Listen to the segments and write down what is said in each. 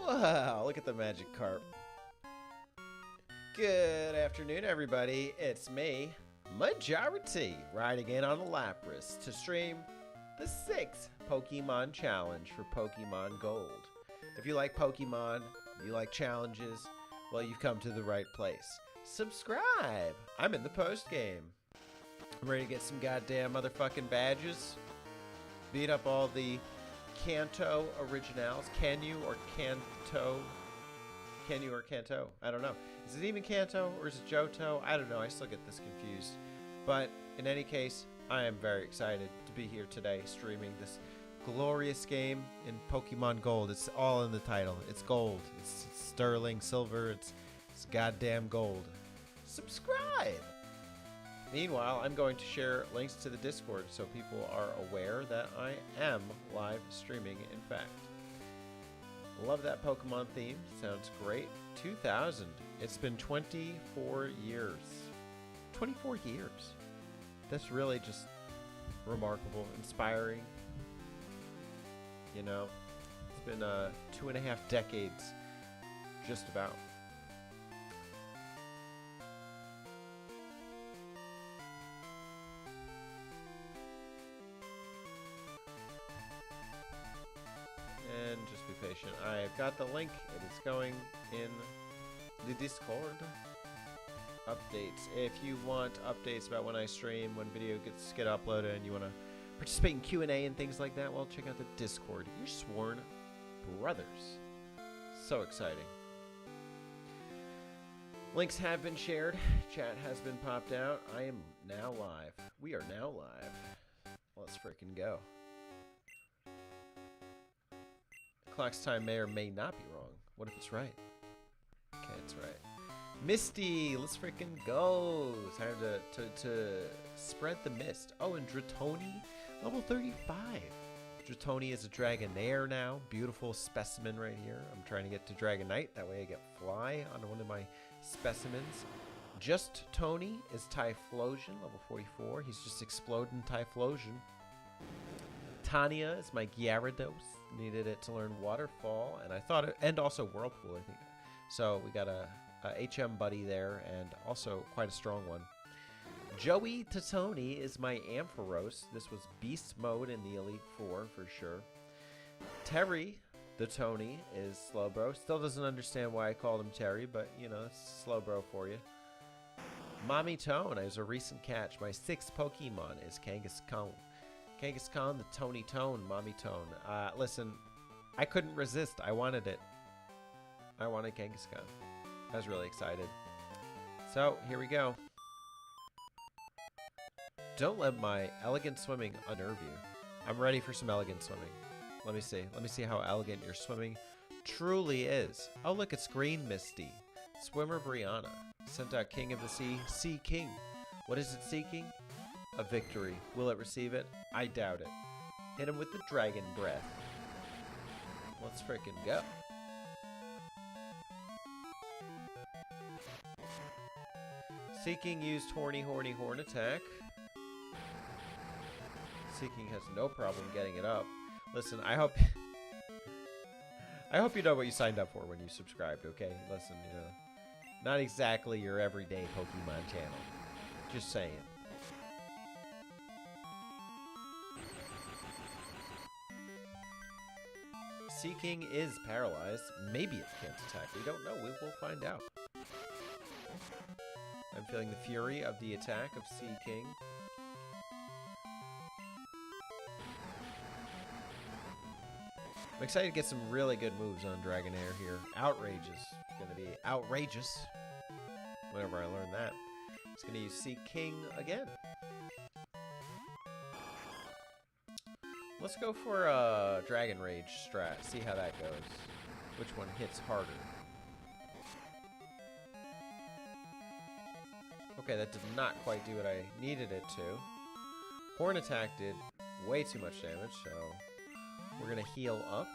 Wow, look at the magic carp. Good afternoon, everybody. It's me, Majora, riding in on the Lapras to stream the 6th Pokemon Challenge for Pokemon Gold. If you like Pokemon, you like challenges, well, you've come to the right place. Subscribe! I'm in the post-game. I'm ready to get some goddamn motherfucking badges. Beat up all the Kanto originals. Can you or Kanto? I don't know. Is it even Kanto or is it Johto? I don't know. I still get this confused. But in any case, I am very excited to be here today streaming this glorious game in Pokemon Gold. It's all in the title. It's gold. It's sterling silver. It's goddamn gold. Subscribe! Meanwhile, I'm going to share links to the Discord so people are aware that I am live streaming, in fact. Love that Pokemon theme. Sounds great. 2000. It's been 24 years. 24 years. That's really just remarkable, inspiring. You know, it's been 2.5 decades, just about. And just be patient. I've got the link. It is going in the Discord. Updates. If you want updates about when I stream, when video get uploaded, and you want to participate in Q&A and things like that, well, check out the Discord. Your sworn brothers. So exciting. Links have been shared. Chat has been popped out. I am now live. We are now live. Let's freaking go. Clock's time may or may not be wrong. What if it's right? Okay, it's right. Misty, let's freaking go. Time to spread the mist. Oh, and Dratoni, level 35. Dratoni is a Dragonair now. Beautiful specimen right here. I'm trying to get to Dragonite. That way I get Fly on one of my specimens. Just Tony is Typhlosion, level 44. He's just exploding Typhlosion. Tanya is my Gyarados. Needed it to learn Waterfall, and I thought it, and also Whirlpool, I think. So we got a HM buddy there, and also quite a strong one. Joey Totoni is my Ampharos. This was Beast Mode in the Elite Four for sure. Terry the Tony is Slowbro. Still doesn't understand why I called him Terry, but you know, it's Slowbro for you. Mommy Tone is a recent catch. My 6th Pokemon is Kangaskhan. Kangaskhan, the Tony Tone, Mommy Tone. Listen, I couldn't resist. I wanted it. I wanted Kangaskhan. I was really excited. So, here we go. Don't let my elegant swimming unnerve you. I'm ready for some elegant swimming. Let me see. Let me see how elegant your swimming truly is. Oh, look, it's green Misty. Swimmer Brianna. Sent out King of the Sea, Sea King. What is it seeking? A victory. Will it receive it? I doubt it. Hit him with the dragon breath. Let's freaking go. Seeking used Horny Horn attack. Seeking has no problem getting it up. Listen, I hope you know what you signed up for when you subscribed, okay? Listen, you know, not exactly your everyday Pokemon channel. Just saying. Seeking is paralyzed. Maybe it can't attack. We don't know. We will find out. I'm feeling the fury of the attack of Seeking. I'm excited to get some really good moves on Dragonair here. Outrageous. It's going to be outrageous. Whenever I learn that. It's going to use Seeking again. Let's go for a Dragon Rage strat. See how that goes. Which one hits harder? Okay, that did not quite do what I needed it to. Horn attack did way too much damage, so we're gonna heal up.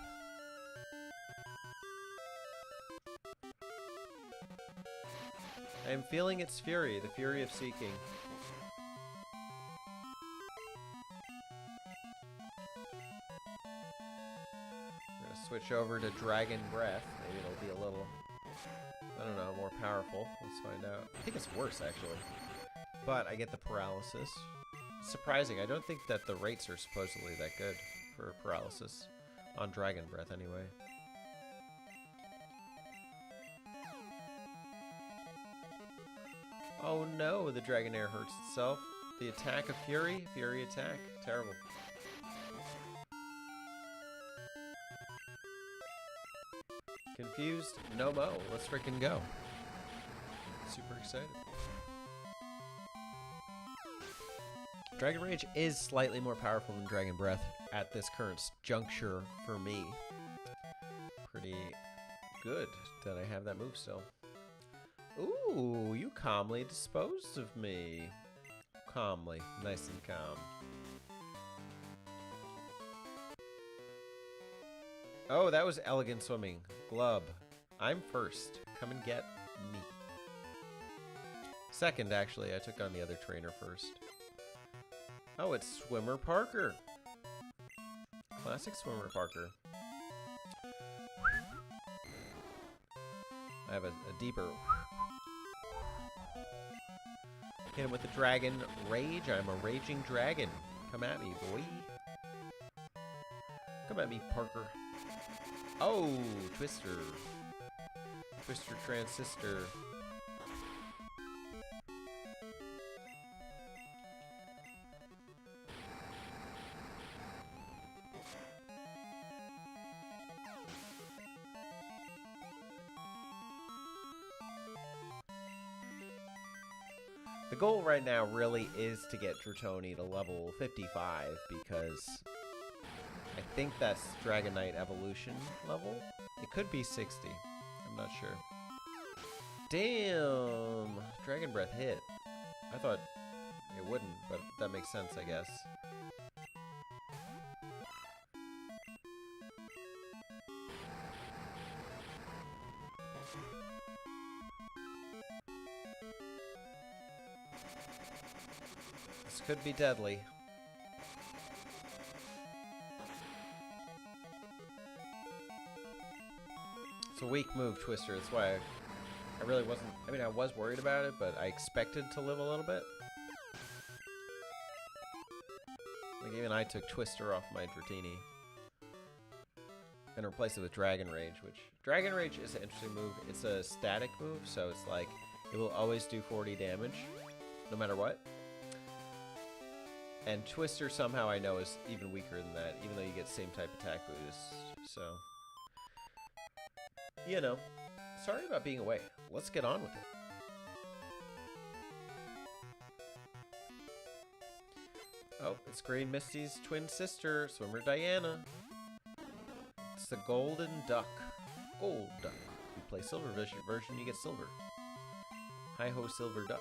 I am feeling its fury, the fury of Seeking. Switch over to Dragon Breath. Maybe it'll be a little, I don't know, more powerful. Let's find out. I think it's worse, actually. But I get the paralysis. It's surprising. I don't think that the rates are supposedly that good for paralysis. On Dragon Breath, anyway. Oh no, the Dragonair hurts itself. The attack of Fury. Fury attack. Terrible. Confused? No mo. Let's freaking go. Super excited. Dragon Rage is slightly more powerful than Dragon Breath at this current juncture for me. Pretty good that I have that move still. Ooh, you calmly disposed of me. Calmly. Nice and calm. Oh, that was elegant swimming. Glub. I'm first. Come and get me. Second, actually. I took on the other trainer first. Oh, it's Swimmer Parker. Classic Swimmer Parker. I have a deeper... Hit him with the Dragon Rage. I'm a raging dragon. Come at me, boy. Come at me, Parker. Oh, Twister. Twister Transistor. The goal right now really is to get Dratoni to level 55 because I think that's Dragonite evolution level. It could be 60. I'm not sure. Damn! Dragon Breath hit. I thought it wouldn't, but that makes sense, I guess. This could be deadly. It's a weak move, Twister. That's why I really wasn't... I mean, I was worried about it, but I expected to live a little bit. Like, even I took Twister off my Dratini. And replaced it with Dragon Rage, which... Dragon Rage is an interesting move. It's a static move, so it's like... It will always do 40 damage, no matter what. And Twister somehow I know is even weaker than that, even though you get same type attack boost, so... You know, sorry about being away. Let's get on with it. Oh, it's Green Misty's twin sister, Swimmer Diana. It's the Golden Duck. Gold Duck. You play Silver version, you get Silver. Hi-ho, Silver Duck.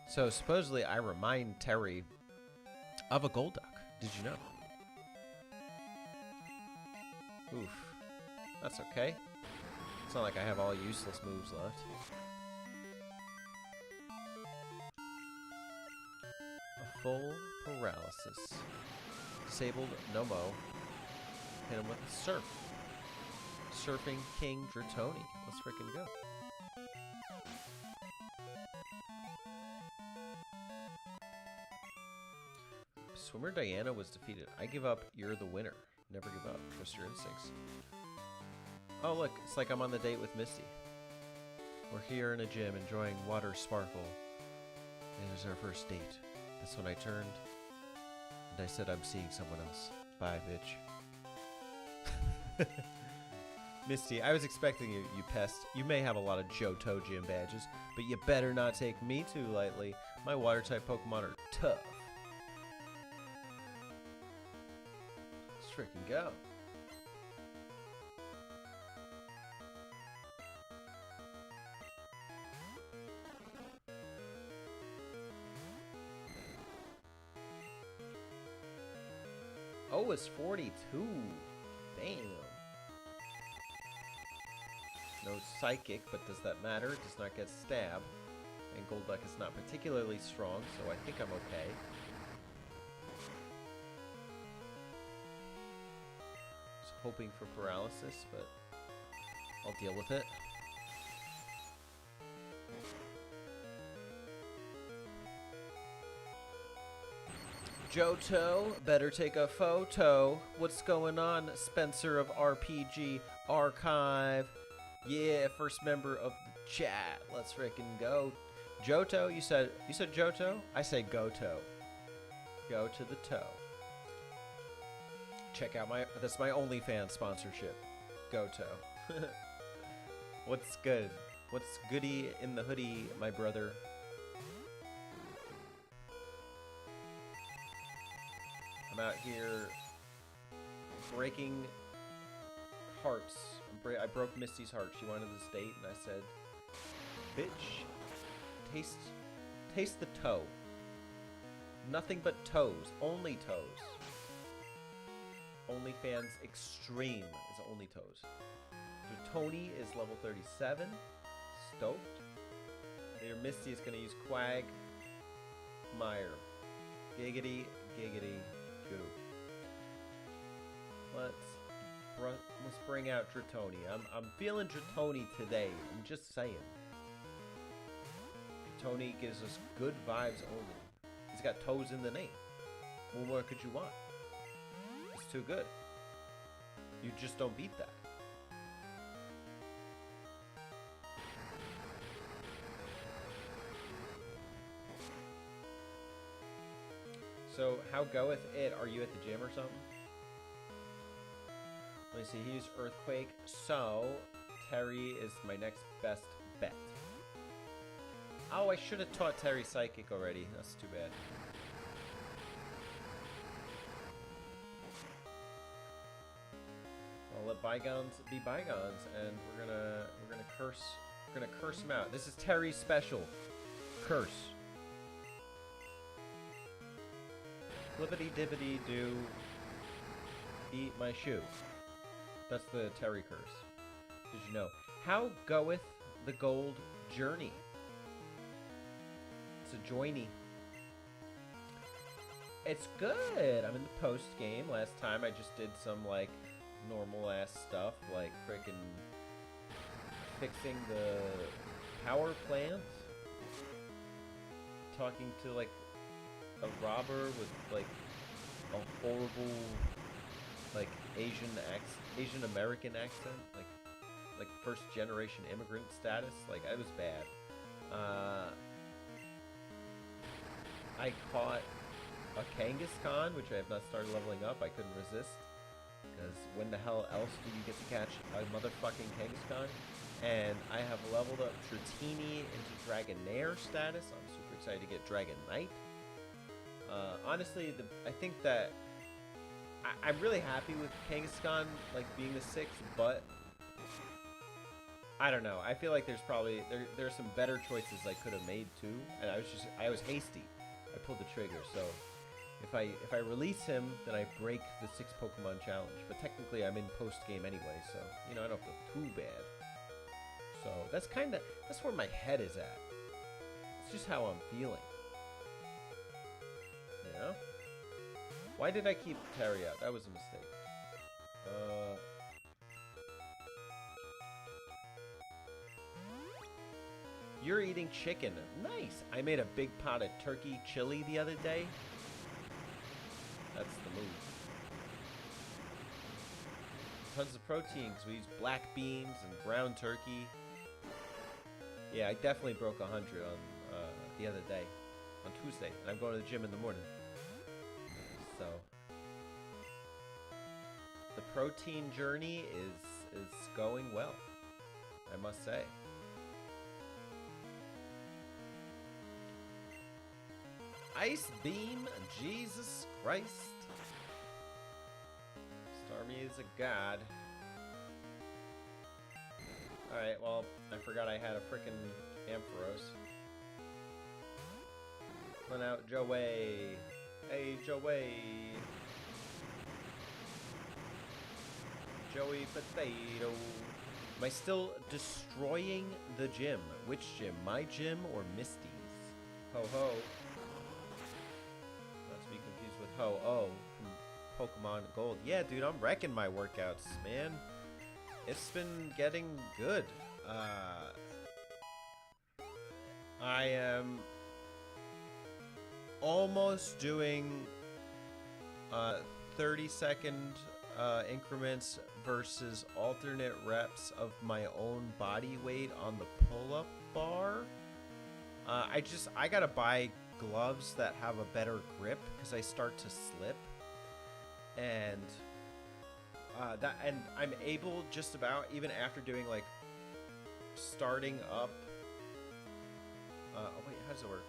So supposedly I remind Terry of a Golduck. Did you know? Oof. That's okay. It's not like I have all useless moves left. A full paralysis. Disabled Nomo. Hit him with a surf. Surfing King Dratoni. Let's frickin' go. Swimmer Diana was defeated. I give up. You're the winner. Never give up. Trust your instincts. Oh, look. It's like I'm on the date with Misty. We're here in a gym enjoying water sparkle. It was our first date. That's when I turned and I said I'm seeing someone else. Bye, bitch. Misty, I was expecting you, you pest. You may have a lot of Johto gym badges, but you better not take me too lightly. My water-type Pokemon are tough. Let's freaking go. Oh, it's 42. Damn. No psychic, but does that matter? It does not get stabbed. And Golduck is not particularly strong, so I think I'm okay. Was hoping for paralysis, but I'll deal with it. Johto, better take a photo. What's going on, Spencer of RPG Archive? Yeah, first member of the chat. Let's freaking go. Johto, you said Johto? I say Goto. Go to the toe. Check out that's my OnlyFans sponsorship. Goto. What's good? What's goody in the hoodie, my brother? I'm out here breaking hearts. I broke Misty's heart. She wanted this date, and I said, "Bitch, taste the toe. Nothing but toes. Only toes. OnlyFans Extreme is only toes." So Tony is level 37. Stoked. Your Misty is gonna use Quagmire. Giggity, giggity, goo. Let's bring out Dratoni. I'm feeling Dratoni today. I'm just saying. Dratoni gives us good vibes only. He's got toes in the name. What more could you want? It's too good. You just don't beat that. So, how goeth it? Are you at the gym or something? Let me see, he used Earthquake, so Terry is my next best bet. Oh, I should have taught Terry Psychic already. That's too bad. I'll let bygones be bygones, and we're gonna curse him out. This is Terry's special. Curse. Flippity dippity do. Eat my shoe. That's the Terry curse. Did you know? How goeth the gold journey? It's a joiny. It's good. I'm in the post game. Last time I just did some like normal ass stuff, like frickin' fixing the power plant, talking to like a robber with like a horrible like Asian American accent, like first generation immigrant status. Like, I was bad. I caught a Kangaskhan, which I have not started leveling up. I couldn't resist, because when the hell else do you get to catch a motherfucking Kangaskhan? And I have leveled up Dratini into Dragonair status. I'm super excited to get Dragonite. Honestly, I think that I'm really happy with Kangaskhan, like, being the 6th, but I don't know. I feel like there's probably there's some better choices I could have made too, and I was hasty. I pulled the trigger. So if I release him, then I break the 6 Pokemon challenge. But technically, I'm in post game anyway, so you know, I don't feel too bad. So that's where my head is at. It's just how I'm feeling. You know? Why did I keep Terry out? That was a mistake. You're eating chicken. Nice. I made a big pot of turkey chili the other day. That's the move. Tons of protein, because we use black beans and ground turkey. Yeah, I definitely broke 100 on the other day, on Tuesday, and I'm going to the gym in the morning. So the protein journey is going well, I must say. Ice Beam, Jesus Christ. Starmie is a god. Alright, well, I forgot I had a frickin' Ampharos. Run out, Joey. Hey, Joey. Joey Potato. Am I still destroying the gym? Which gym? My gym or Misty's? Ho ho. Not to be confused with Ho Oh from Pokemon Gold. Yeah, dude, I'm wrecking my workouts, man. It's been getting good. I am almost doing 30-second increments versus alternate reps of my own body weight on the pull-up bar. I gotta buy gloves that have a better grip because I start to slip, and and I'm able just about, even after doing like starting up. Oh wait, how does it work?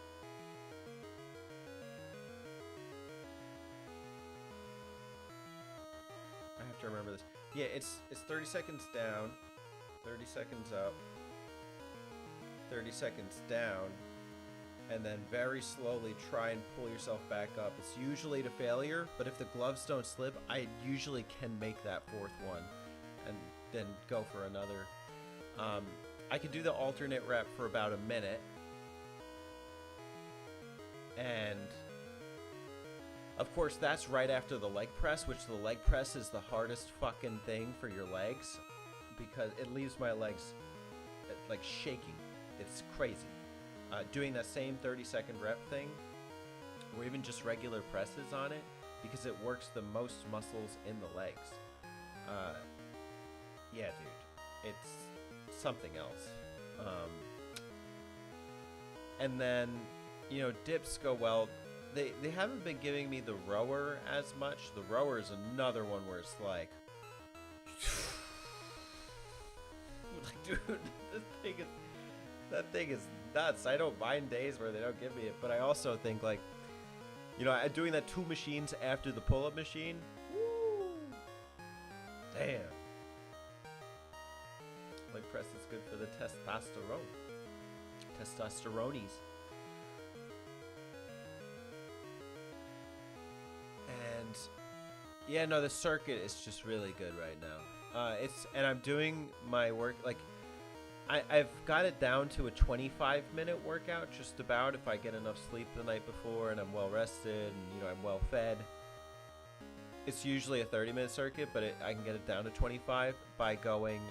I have to remember this. Yeah, it's 30 seconds down, 30 seconds up, 30 seconds down, and then very slowly try and pull yourself back up. It's usually to failure, but if the gloves don't slip, I usually can make that fourth one and then go for another. I can do the alternate rep for about a minute. And of course, that's right after the leg press, which the leg press is the hardest fucking thing for your legs because it leaves my legs like shaking. It's crazy. Doing that same 30-second rep thing, or even just regular presses on it, because it works the most muscles in the legs. Yeah, dude, it's something else. And then, you know, dips go well. They haven't been giving me the rower as much. The rower is another one where it's like, dude, that thing is nuts. I don't mind days where they don't give me it, but I also think, like, you know, doing that 2 machines after the pull-up machine. Woo! Damn. Leg press is good for the testosterone. Testosteronies. And yeah, no, the circuit is just really good right now. And I'm doing my work, like, I've got it down to a 25-minute workout, just about, if I get enough sleep the night before and I'm well rested and, you know, I'm well fed. It's usually a 30-minute circuit, but I can get it down to 25 by going,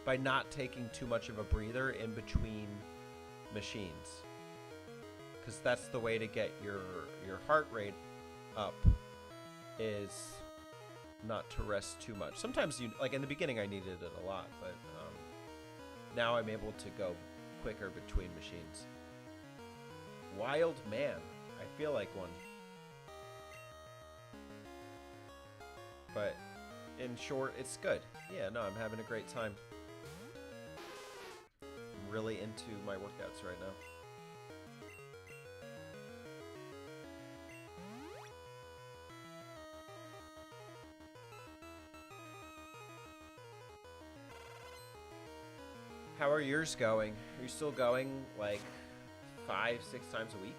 by not taking too much of a breather in between machines. Because that's the way to get your heart rate up, is not to rest too much. Sometimes, you, like in the beginning I needed it a lot, but now I'm able to go quicker between machines. Wild man. I feel like one. But in short, it's good. Yeah, no, I'm having a great time. I'm really into my workouts right now. How are yours going? Are you still going like 5-6 times a week?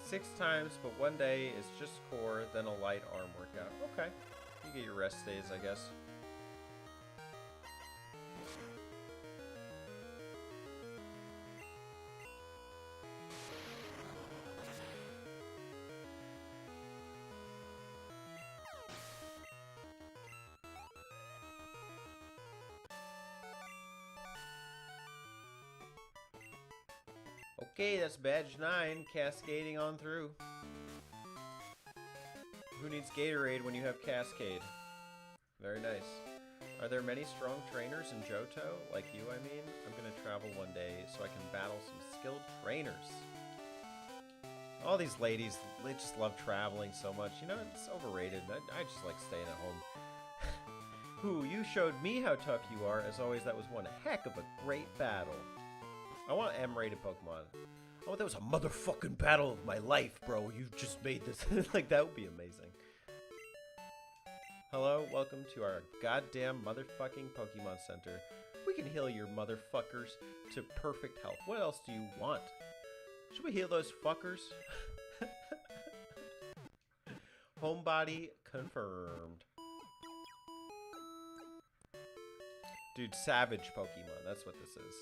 Six times, but one day is just core, then a light arm workout. Okay. You get your rest days, I guess. Okay, that's badge 9, cascading on through. Who needs Gatorade when you have Cascade? Very nice. Are there many strong trainers in Johto? Like you, I mean? I'm gonna travel one day so I can battle some skilled trainers. All these ladies, they just love traveling so much. You know, it's overrated. I just like staying at home. Who, you showed me how tough you are. As always, that was one heck of a great battle. I want M-rated Pokemon. Oh, that was a motherfucking battle of my life, bro. You just made this. Like, that would be amazing. Hello, welcome to our goddamn motherfucking Pokemon Center. We can heal your motherfuckers to perfect health. What else do you want? Should we heal those fuckers? Homebody confirmed. Dude, savage Pokemon. That's what this is.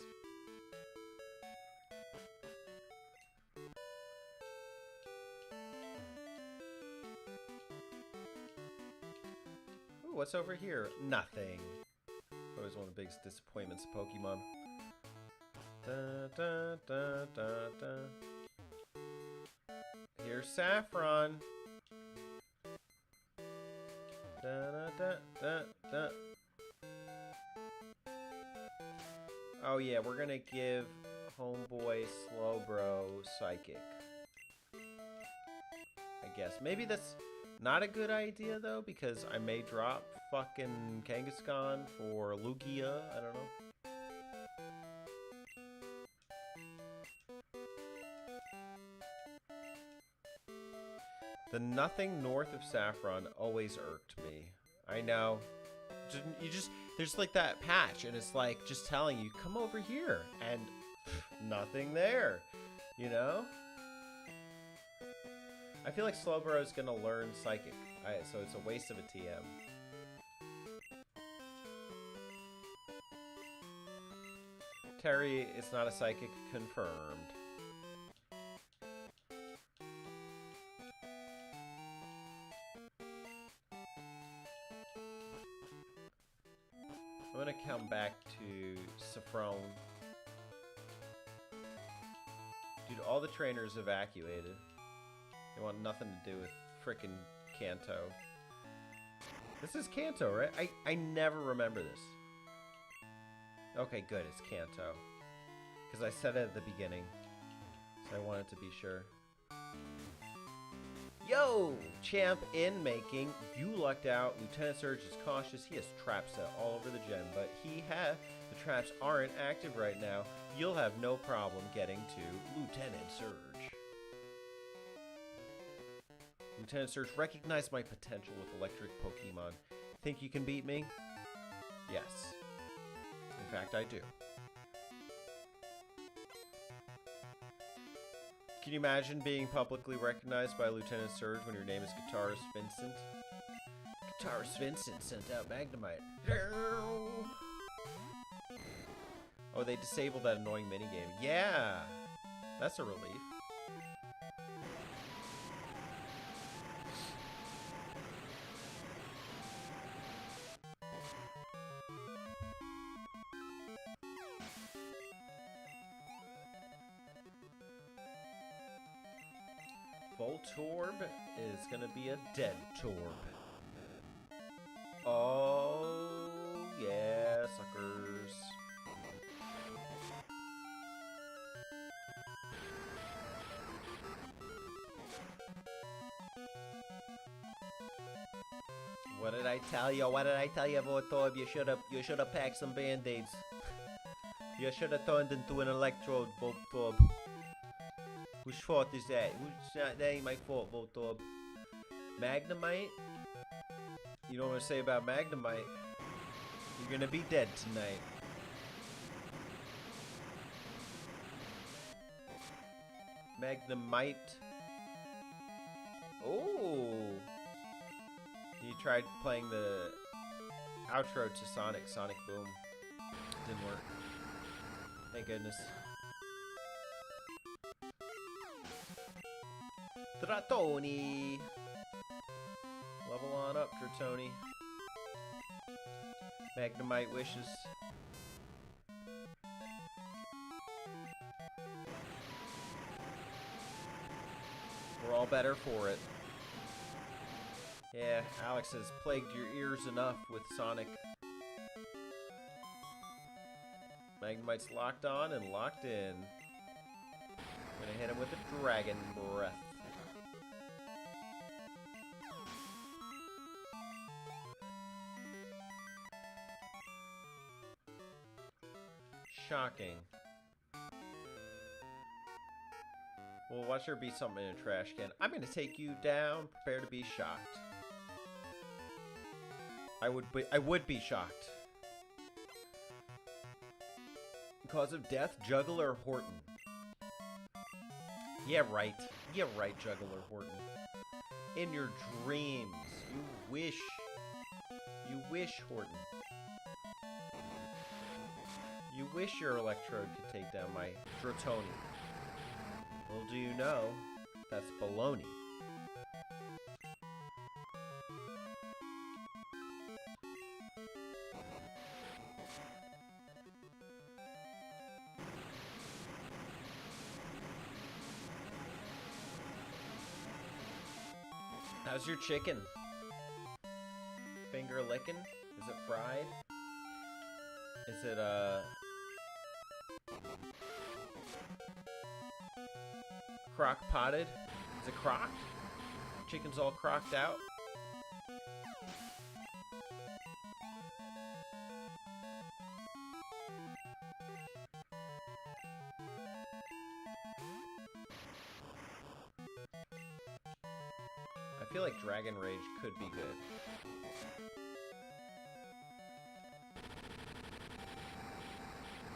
Ooh, what's over here? Nothing. Always one of the biggest disappointments of Pokemon. Da, da, da, da, da. Here's Saffron. Da, da, da, da, da. Oh yeah, we're gonna give homeboy Slowbro Psychic. I guess. Maybe that's not a good idea though, because I may drop fucking Kangaskhan for Lugia. I don't know. The nothing north of Saffron always irked me. I know. There's like that patch, and it's like just telling you, come over here, and nothing there, you know? I feel like Slowbro is gonna learn Psychic, so it's a waste of a TM. Terry is not a Psychic, confirmed. I'm gonna come back to Saffron. Dude, all the trainers evacuated. They want nothing to do with frickin' Kanto. This is Kanto, right? I never remember this. Okay, good, it's Kanto. Because I said it at the beginning. So I wanted to be sure. Yo! Champ in making. You lucked out. Lieutenant Surge is cautious. He has traps set all over the gym, but the traps aren't active right now. You'll have no problem getting to Lieutenant Surge. Lieutenant Surge, recognize my potential with electric Pokemon. Think you can beat me? Yes. In fact, I do. Can you imagine being publicly recognized by Lieutenant Surge when your name is Guitarist Vincent? Guitarist Vincent sent out Magnemite. Oh, they disabled that annoying minigame. Yeah! That's a relief. Voltorb is gonna be a dead Torb. Oh, yeah, suckers. What did I tell you? What did I tell you, Voltorb? You should have packed some band-aids. You should have turned into an electrode, Voltorb. Whose fault is that? That ain't my fault, Voltorb. Magnemite? You know what I'm say about Magnemite? You're gonna be dead tonight. Magnemite. Oh! You tried playing the outro to Sonic Boom. Didn't work. Thank goodness. Dratoni! Level on up, Dratoni. Magnemite wishes. We're all better for it. Yeah, Alex has plagued your ears enough with Sonic. Magnemite's locked on and locked in. Gonna hit him with a Dragon Breath. shocking. Well, watch there be something in a trash can. I'm gonna take you down. Prepare to be shocked. I would be shocked. Cause of death, Juggler Horton. Yeah, right. Yeah, right, Juggler Horton. In your dreams, you wish, Horton. You wish your Electrode could take down my Dratoni. Well, do you know, that's baloney. How's your chicken? Finger licking? Is it fried? Is it, crock-potted? Is it crocked? Chicken's all crocked out? I feel like Dragon Rage could be good.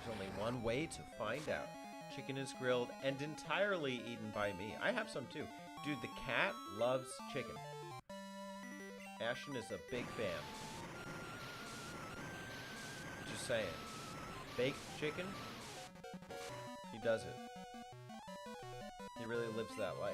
There's only one way to find out. Chicken is grilled and entirely eaten by me. I have some too. Dude, the cat loves chicken. Ashton is a big fan. Just saying. Baked chicken? He does it. He really lives that life.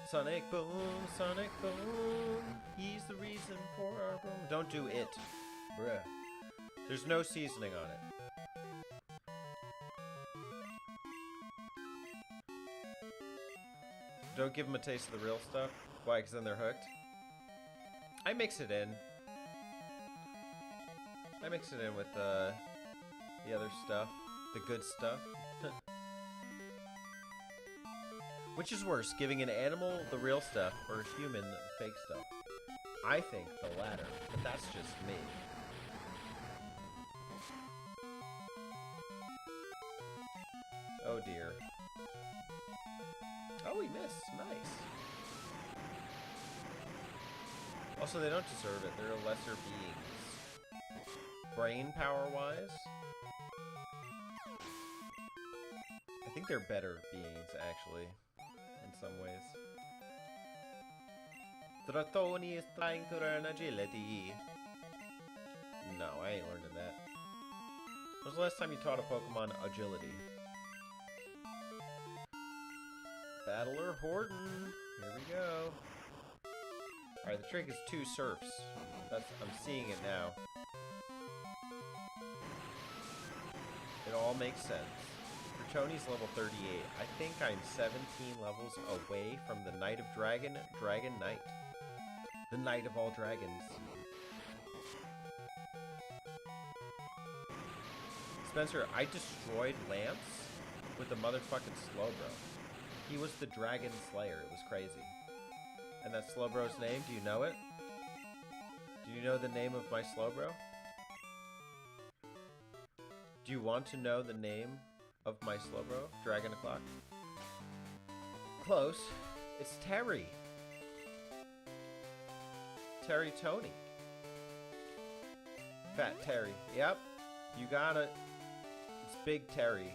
Sonic Boom, Sonic Boom. He's the reason for our boom. Don't do it. Bruh. There's no seasoning on it. Don't give them a taste of the real stuff. Why? Because then they're hooked? I mix it in. I mix it in with the other stuff. The good stuff. Which is worse, giving an animal the real stuff or a human the fake stuff? I think the latter, but that's just me. Oh dear. Oh, we missed. Nice. Also, they don't deserve it. They're lesser beings. Brain power-wise, I think they're better beings, actually. In some ways. Dratoni is trying to learn agility. No, I ain't learning that. When was the last time you taught a Pokemon agility? Battler Horton. Here we go. Alright, the trick is 2 surfs. I'm seeing it now. It all makes sense. Tony's level 38. I think I'm 17 levels away from the Knight of Dragon, Dragon Knight. The Knight of all dragons. Spencer, I destroyed Lance with a motherfucking Slowbro. He was the Dragon Slayer. It was crazy. And that Slowbro's name, do you know it? Do you know the name of my Slowbro? Do you want to know the name of my Slowbro, Dragon O'Clock? Close. It's Terry. Terry Tony. Fat Terry. Yep. You got it. It's Big Terry.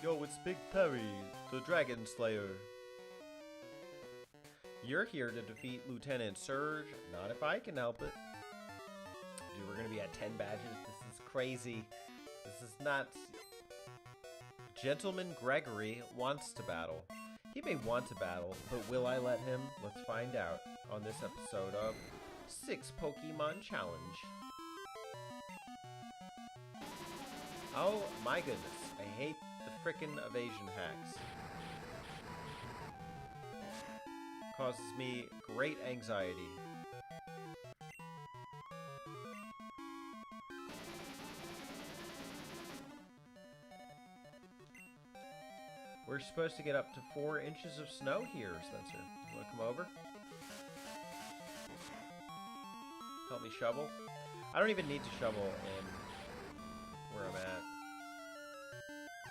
Yo, it's Big Terry, the Dragon Slayer. You're here to defeat Lieutenant Surge. Not if I can help it. Dude, we're gonna be at 10 badges. This is crazy. This is nuts. Gentleman Gregory wants to battle. He may want to battle, but will I let him? Let's find out on this episode of 6 Pokemon Challenge. Oh my goodness. I hate the frickin' evasion hacks. Causes me great anxiety. We're supposed to get up to 4 inches of snow here, Spencer. You wanna come over? call me Shovel. I don't even need to shovel in where I'm at.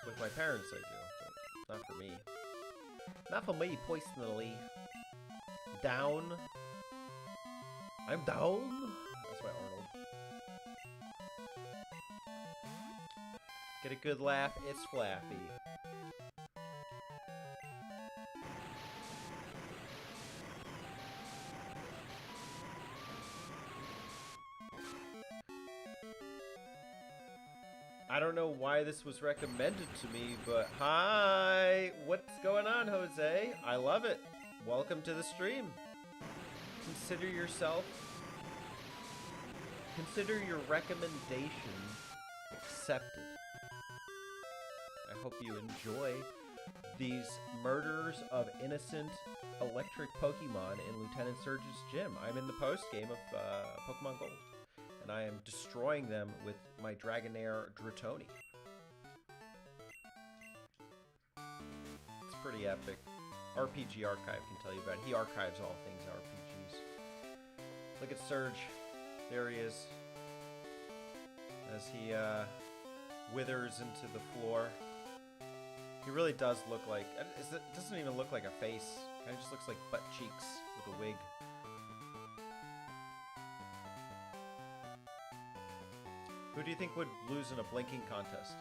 With my parents, I do, but not for me. Not for me, personally. Down. I'm down. That's my Arnold. Get a good laugh, it's Flappy. I don't know why this was recommended to me, but hi! What's going on, Jose? I love it. Welcome to the stream. Consider your recommendation accepted. I hope you enjoy these murders of innocent electric Pokemon in Lieutenant Surge's gym. I'm in the post-game of Pokemon Gold, and I am destroying them with my Dragonair Dratoni. It's pretty epic. RPG Archive can tell you about it. He archives all things RPGs. Look at Surge. There he is. As he withers into the floor. He really does look like... It doesn't even look like a face. It kind of just looks like butt cheeks with a wig. Who do you think would lose in a blinking contest?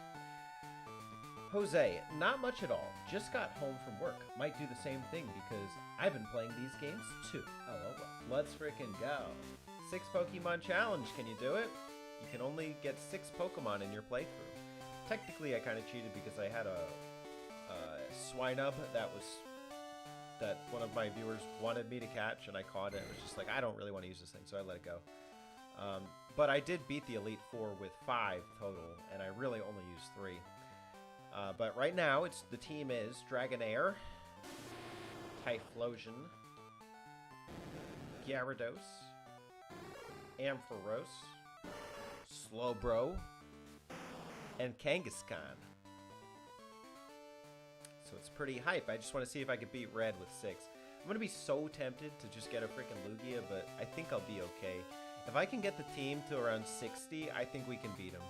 Jose, not much at all. Just got home from work. Might do the same thing because I've been playing these games too. Oh, well. Let's frickin' go. 6 Pokemon challenge. Can you do it? You can only get 6 Pokemon in your playthrough. Technically, I kind of cheated because I had a Swinub that one of my viewers wanted me to catch, and I caught it. It was just like, I don't really want to use this thing, so I let it go. But I did beat the Elite Four with 5 total, and I really only used 3. But right now, the team is Dragonair, Typhlosion, Gyarados, Ampharos, Slowbro, and Kangaskhan. So it's pretty hype. I just want to see if I could beat Red with 6. I'm going to be so tempted to just get a freaking Lugia, but I think I'll be okay. If I can get the team to around 60, I think we can beat him.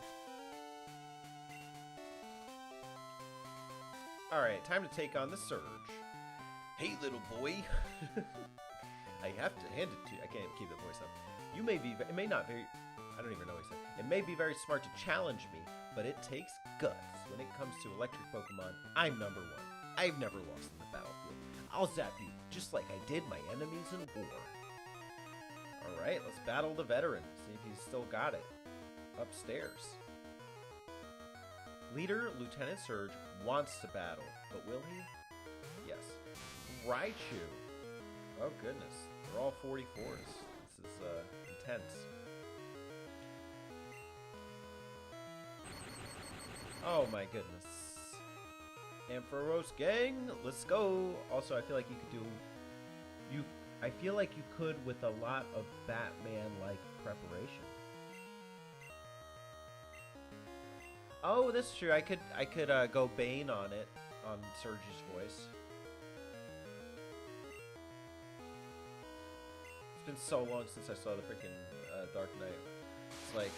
Alright, time to take on the Surge. Hey, little boy. I have to hand it to you. I can't keep the voice up. You may be, it may not very, I don't even know what he said. It may be very smart to challenge me, but it takes guts. When it comes to electric Pokemon, I'm #1. I've never lost in the battlefield. I'll zap you, just like I did my enemies in war. Alright, let's battle the veteran. See if he's still got it. Upstairs. Leader, Lieutenant Surge, wants to battle, but will he? Yes. Raichu. Oh goodness, they're all 44s. This is intense. Oh my goodness. Ampharos gang, let's go. Also, I feel like you could do... I feel like you could with a lot of Batman-like preparation. Oh, that's true. I could go Bane on it, on Surge's voice. It's been so long since I saw the freaking Dark Knight. It's like,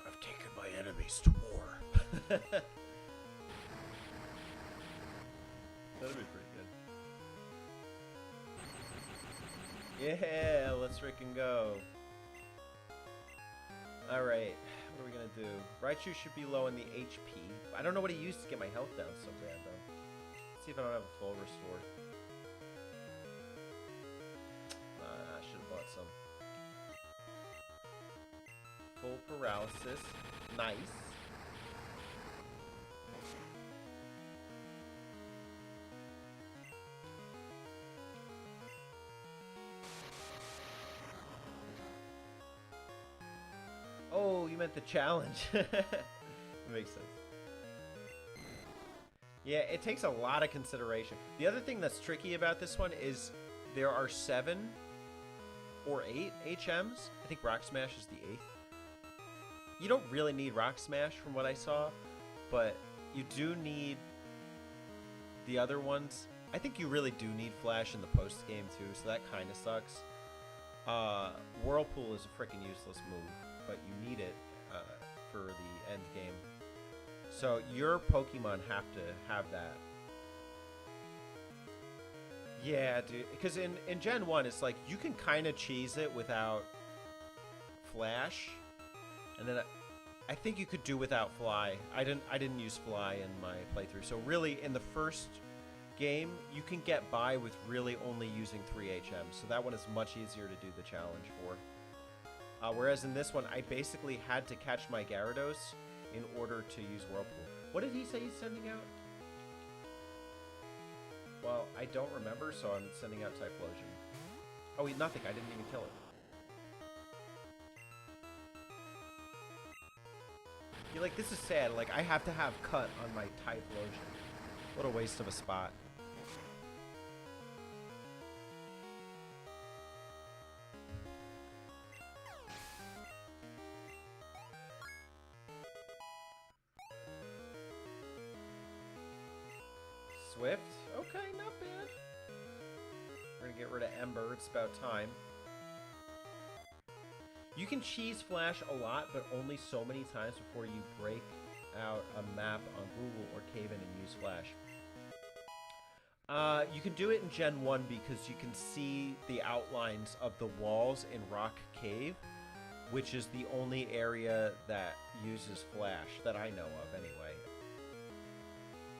I've taken my enemies to war. That'd be pretty good. Yeah, let's freaking go. Alright, what are we gonna do? Raichu should be low in the HP. I don't know what he used to get my health down so bad, though. Let's see if I don't have a full restore. I should have bought some. Full paralysis. Nice. Oh, you meant the challenge. That makes sense. Yeah, it takes a lot of consideration. The other thing that's tricky about this one is there are 7 or 8 HMs. I think Rock Smash is the 8th. You don't really need Rock Smash from what I saw, but you do need the other ones. I think you really do need Flash in the post game too, so that kind of sucks. Whirlpool is a freaking useless move, but you need it for the end game. So your Pokemon have to have that. Yeah, dude. Because in Gen 1, it's like you can kind of cheese it without Flash. And then I think you could do without Fly. I didn't use Fly in my playthrough. So really, in the first game, you can get by with really only using 3 HM. So that one is much easier to do the challenge for. Whereas in this one, I basically had to catch my Gyarados in order to use Whirlpool. What did he say he's sending out? Well, I don't remember, so I'm sending out Typhlosion. Oh, nothing. I didn't even kill it. You're like, this is sad. Like, I have to have cut on my Typhlosion. What a waste of a spot. Swift? Okay, not bad. We're gonna get rid of Ember. It's about time. You can cheese Flash a lot, but only so many times before you break out a map on Google or cave in and use Flash. You can do it in Gen 1 because you can see the outlines of the walls in Rock Cave, which is the only area that uses Flash that I know of anyway.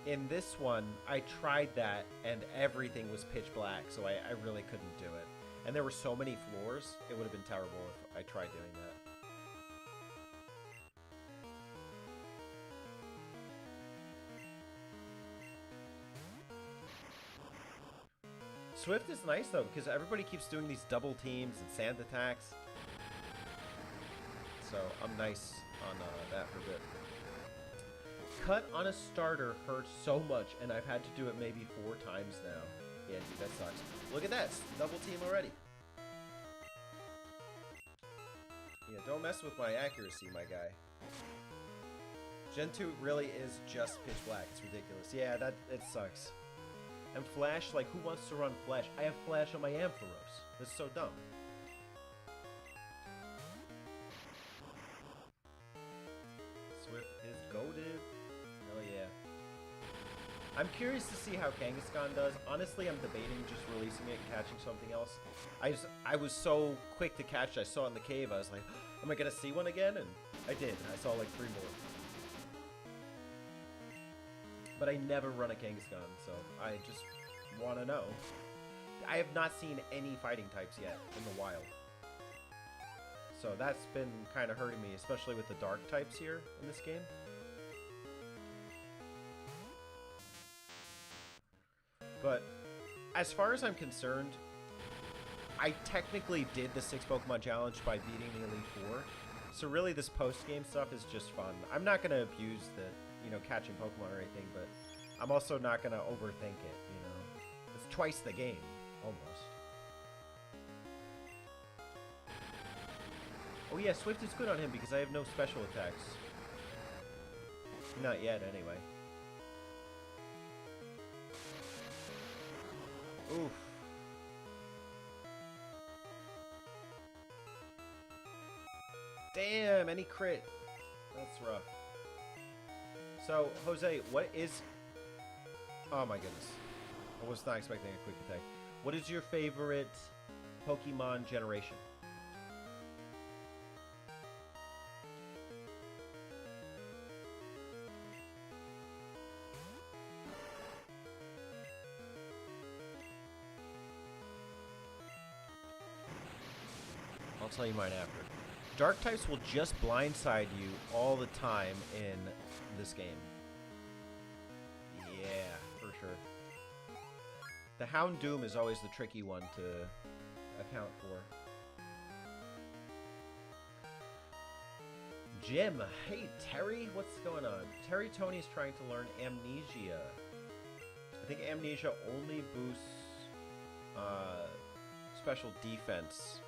In this one, I tried that and everything was pitch black, so I really couldn't do it. And there were so many floors, it would have been terrible if I tried doing that. Swift is nice though, because everybody keeps doing these double teams and sand attacks. So I'm nice on that for a bit. Cut on a starter hurts so much, and I've had to do it maybe 4 times now. Yeah, dude, that sucks. Look at that, double team already. Yeah, don't mess with my accuracy, my guy. Gen 2 really is just pitch black. It's ridiculous. Yeah, it sucks. And Flash, like, who wants to run Flash? I have Flash on my Ampharos. That's so dumb. Swift is goated. Oh yeah. I'm curious to see how Kangaskhan does. Honestly, I'm debating just releasing it and catching something else. I was so quick to catch. I saw it in the cave. I was like, am I gonna see one again? And I did. I saw like 3 more. But I never run a Kangaskhan, so I just want to know. I have not seen any fighting types yet in the wild. So that's been kind of hurting me, especially with the dark types here in this game. But as far as I'm concerned, I technically did the 6 Pokemon challenge by beating the Elite Four. So really this post-game stuff is just fun. I'm not going to abuse the, catching Pokemon or anything, but I'm also not going to overthink it, It's twice the game, almost. Oh yeah, Swift is good on him because I have no special attacks. Not yet, anyway. Oof. Damn, any crit. That's rough. So, Jose, what is... Oh my goodness. I was not expecting a quick attack. What is your favorite Pokemon generation? I'll tell you mine after. Dark types will just blindside you all the time in this game. Yeah, for sure. The Houndoom is always the tricky one to account for. Jim, hey Terry, what's going on? Terry Tony is trying to learn Amnesia. I think Amnesia only boosts special defense.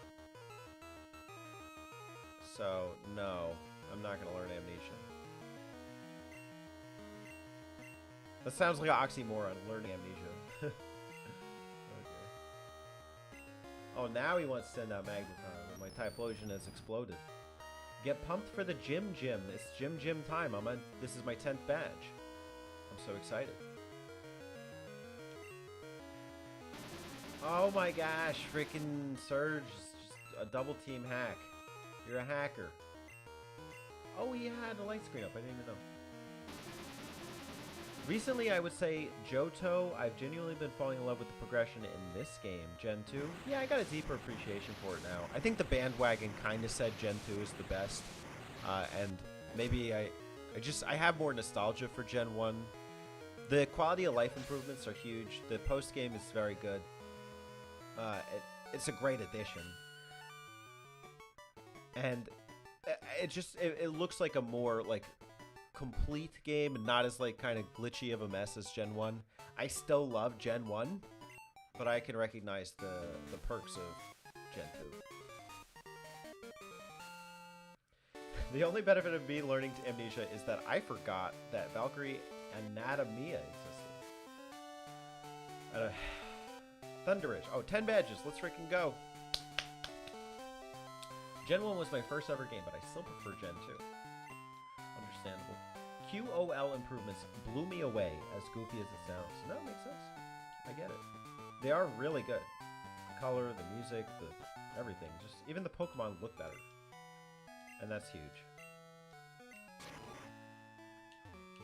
So, no, I'm not going to learn Amnesia. That sounds like an oxymoron, learning Amnesia. Oh, now he wants to send out Magneton when my Typhlosion has exploded. Get pumped for the gym. It's gym time. This is my 10th badge. I'm so excited. Oh my gosh, freaking Surge is just a double team hack. You're a hacker. Oh, he had a light screen up. I didn't even know. Recently, I would say Johto. I've genuinely been falling in love with the progression in this game, Gen 2. Yeah, I got a deeper appreciation for it now. I think the bandwagon kind of said Gen 2 is the best. And maybe I have more nostalgia for Gen 1. The quality of life improvements are huge. The post-game is very good. It's a great addition. And it looks like a more, like, complete game and not as, like, kind of glitchy of a mess as Gen 1. I still love Gen 1, but I can recognize the perks of Gen 2. The only benefit of me learning Amnesia is that I forgot that Valkyrie Anatomia existed. Thunderidge. Oh, 10 badges. Let's freaking go. Gen 1 was my first ever game, but I still prefer Gen 2. Understandable. QOL improvements blew me away, as goofy as it sounds. No, it makes sense. I get it. They are really good. The color, the music, everything. Just even the Pokemon look better. And that's huge.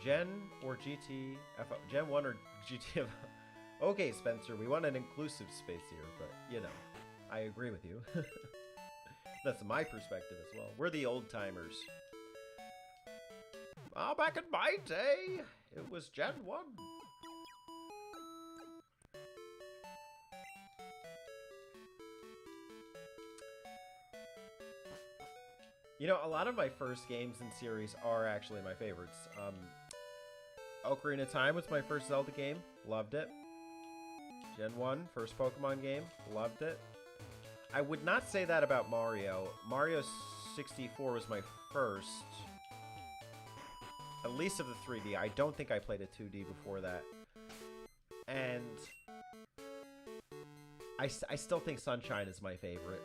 Gen or GTFO? Gen 1 or GTFO? Okay, Spencer, we want an inclusive space here, but, you know, I agree with you. That's my perspective as well. We're the old timers. Oh, back in my day, it was Gen 1. You know, a lot of my first games in series are actually my favorites. Ocarina of Time was my first Zelda game. Loved it. Gen 1, first Pokemon game. Loved it. I would not say that about Mario. Mario 64 was my first. At least of the 3D. I don't think I played a 2D before that. And I still think Sunshine is my favorite.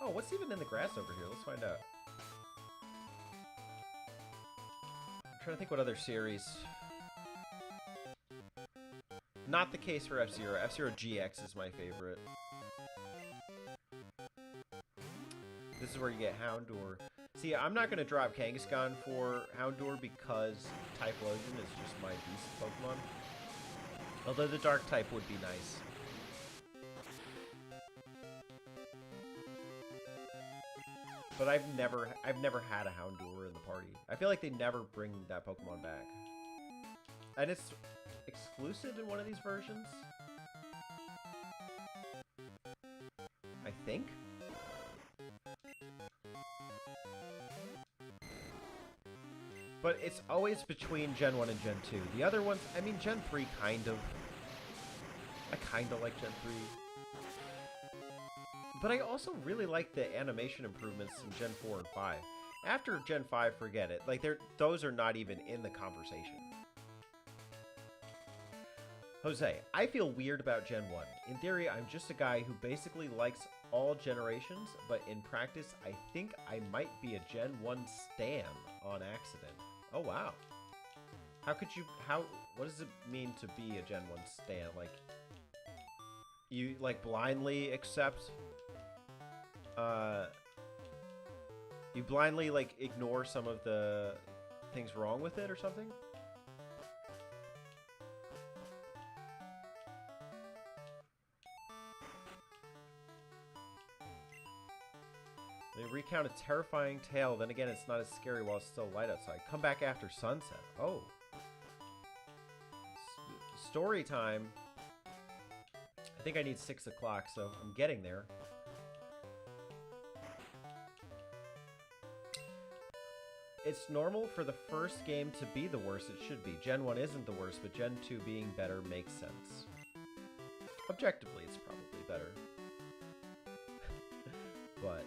Oh, what's even in the grass over here? Let's find out. I'm trying to think what other series. Not the case for F-Zero. F-Zero GX is my favorite. This is where you get Houndour. See, I'm not going to drop Kangaskhan for Houndour because Typhlosion is just my beast Pokemon. Although the Dark type would be nice. But I've never had a Houndour in the party. I feel like they never bring that Pokemon back. And it's exclusive in one of these versions? I think? But it's always between Gen 1 and Gen 2. The other ones, I mean, Gen 3 kind of. I kind of like Gen 3. But I also really like the animation improvements in Gen 4 and 5. After Gen 5, forget it. Like, those are not even in the conversation. Jose, I feel weird about Gen 1. In theory, I'm just a guy who basically likes all generations, but in practice, I think I might be a Gen 1 stan on accident. Oh, wow. What does it mean to be a Gen 1 stan? Like, you, like, blindly accept... you blindly, like, ignore some of the things wrong with it or something? They recount a terrifying tale, then again it's not as scary while it's still light outside. Come back after sunset. Oh. Story time. I think I need 6 o'clock, so I'm getting there. It's normal for the first game to be the worst. It should be. Gen 1 isn't the worst, but Gen 2 being better makes sense. Objectively, it's probably better. But,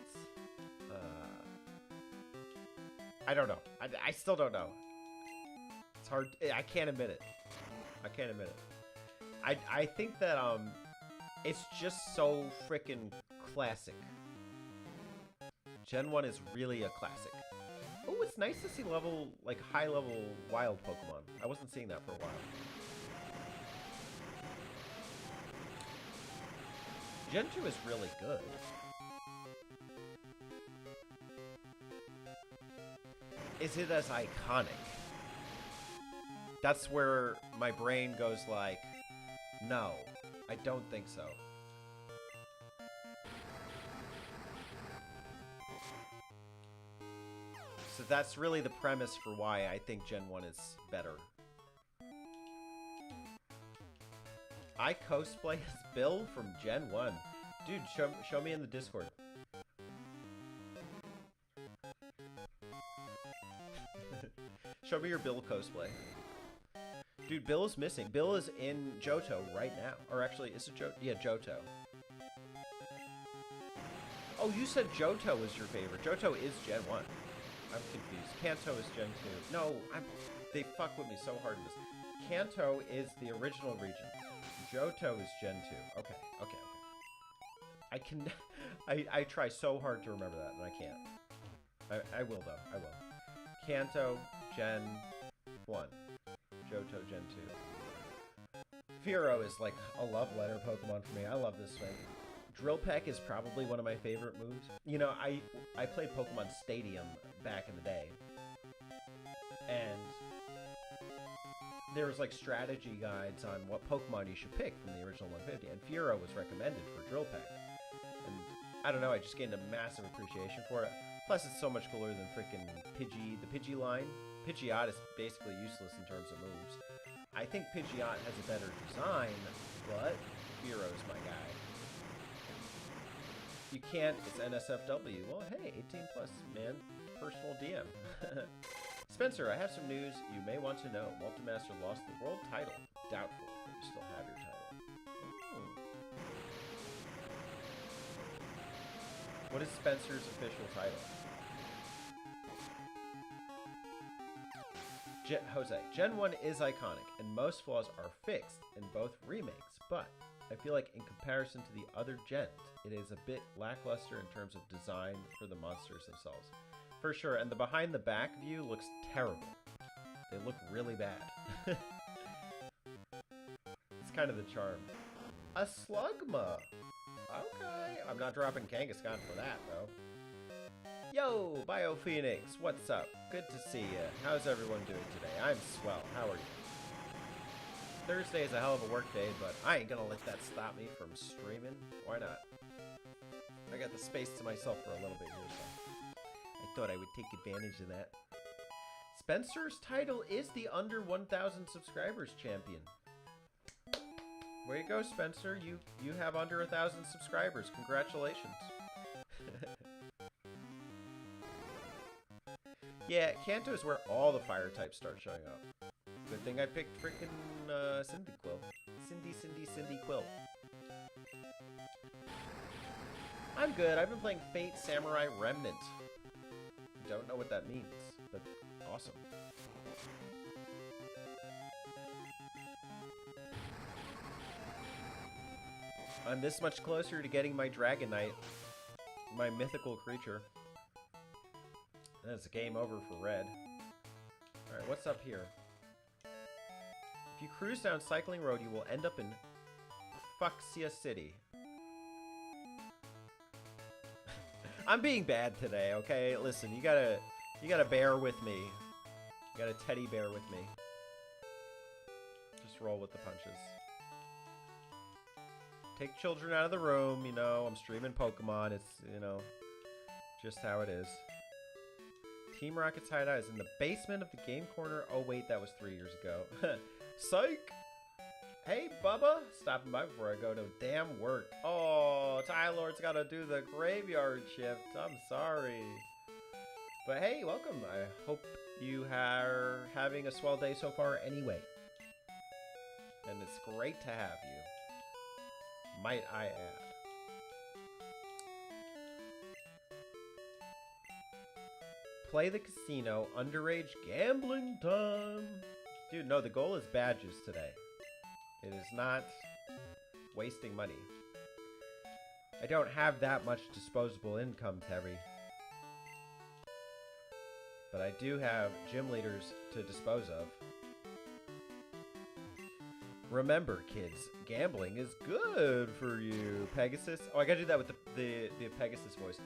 I don't know. I still don't know. It's hard. I can't admit it. I can't admit it. I think that it's just so freaking classic. Gen 1 is really a classic. Oh, it's nice to see high level wild Pokemon. I wasn't seeing that for a while. Gen 2 is really good. Is it as iconic? That's where my brain goes like, no, I don't think so. So that's really the premise for why I think Gen 1 is better. I cosplay as Bill from Gen 1. Dude, show me in the Discord. Show me your Bill cosplay. Dude, Bill is missing. Bill is in Johto right now. Or actually, is it Johto? Yeah, Johto. Oh, you said Johto was your favorite. Johto is Gen 1. I'm confused. Kanto is Gen 2. No, they fuck with me so hard in this. Kanto is the original region. Johto is Gen 2. Okay. I can... I try so hard to remember that, and I can't. I will, though. I will. Kanto, Gen 1. Johto, Gen 2. Fearow is like a love letter Pokemon for me. I love this thing. Drill Peck is probably one of my favorite moves. You know, I played Pokemon Stadium back in the day. And there was like strategy guides on what Pokemon you should pick from the original 150. And Fearow was recommended for Drill Peck. And I don't know, I just gained a massive appreciation for it. Plus it's so much cooler than freaking Pidgey, the Pidgey line. Pidgeot is basically useless in terms of moves. I think Pidgeot has a better design, but Fearow's my guy. You can't, it's NSFW. Well, hey, 18 plus, man. Personal DM. Spencer, I have some news you may want to know. Multimaster lost the world title. Doubtful that you still have your title. What is Spencer's official title? Jose, Gen 1 is iconic, and most flaws are fixed in both remakes, but I feel like in comparison to the other gens, it is a bit lackluster in terms of design for the monsters themselves. For sure, and the behind the back view looks terrible. They look really bad. It's kind of the charm. A Slugma! Okay, I'm not dropping Kangaskhan for that, though. Yo, BioPhoenix, what's up? Good to see ya. How's everyone doing today? I'm swell. How are you? Thursday is a hell of a work day, but I ain't gonna let that stop me from streaming. Why not? I got the space to myself for a little bit here, so I thought I would take advantage of that. Spencer's title is the under 1,000 subscribers champion. Way to go, Spencer. You have under 1,000 subscribers. Congratulations. Yeah, Kanto is where all the fire types start showing up. Good thing I picked freaking Cyndaquil. Cyndaquil. I'm good. I've been playing Fate Samurai Remnant. Don't know what that means, but awesome. I'm this much closer to getting my Dragonite, my mythical creature. And it's a game over for red. Alright, what's up here? If you cruise down Cycling Road, you will end up in Fuxia City. I'm being bad today, okay? Listen, you gotta bear with me. You gotta teddy bear with me. Just roll with the punches. Take children out of the room, you know. I'm streaming Pokemon. It's, you know, just how it is. Team Rocket's hideout is in the basement of the game corner. Oh, wait, that was 3 years ago. Psych! Hey, Bubba! Stopping by before I go to damn work. Oh, Tylord's got to do the graveyard shift. I'm sorry. But hey, welcome. I hope you are having a swell day so far anyway. And it's great to have you. Might I add. Play the casino. Underage gambling time. Dude, no, the goal is badges today. It is not wasting money. I don't have that much disposable income, Terry. But I do have gym leaders to dispose of. Remember, kids, gambling is good for you. Pegasus. Oh, I gotta do that with the Pegasus voice.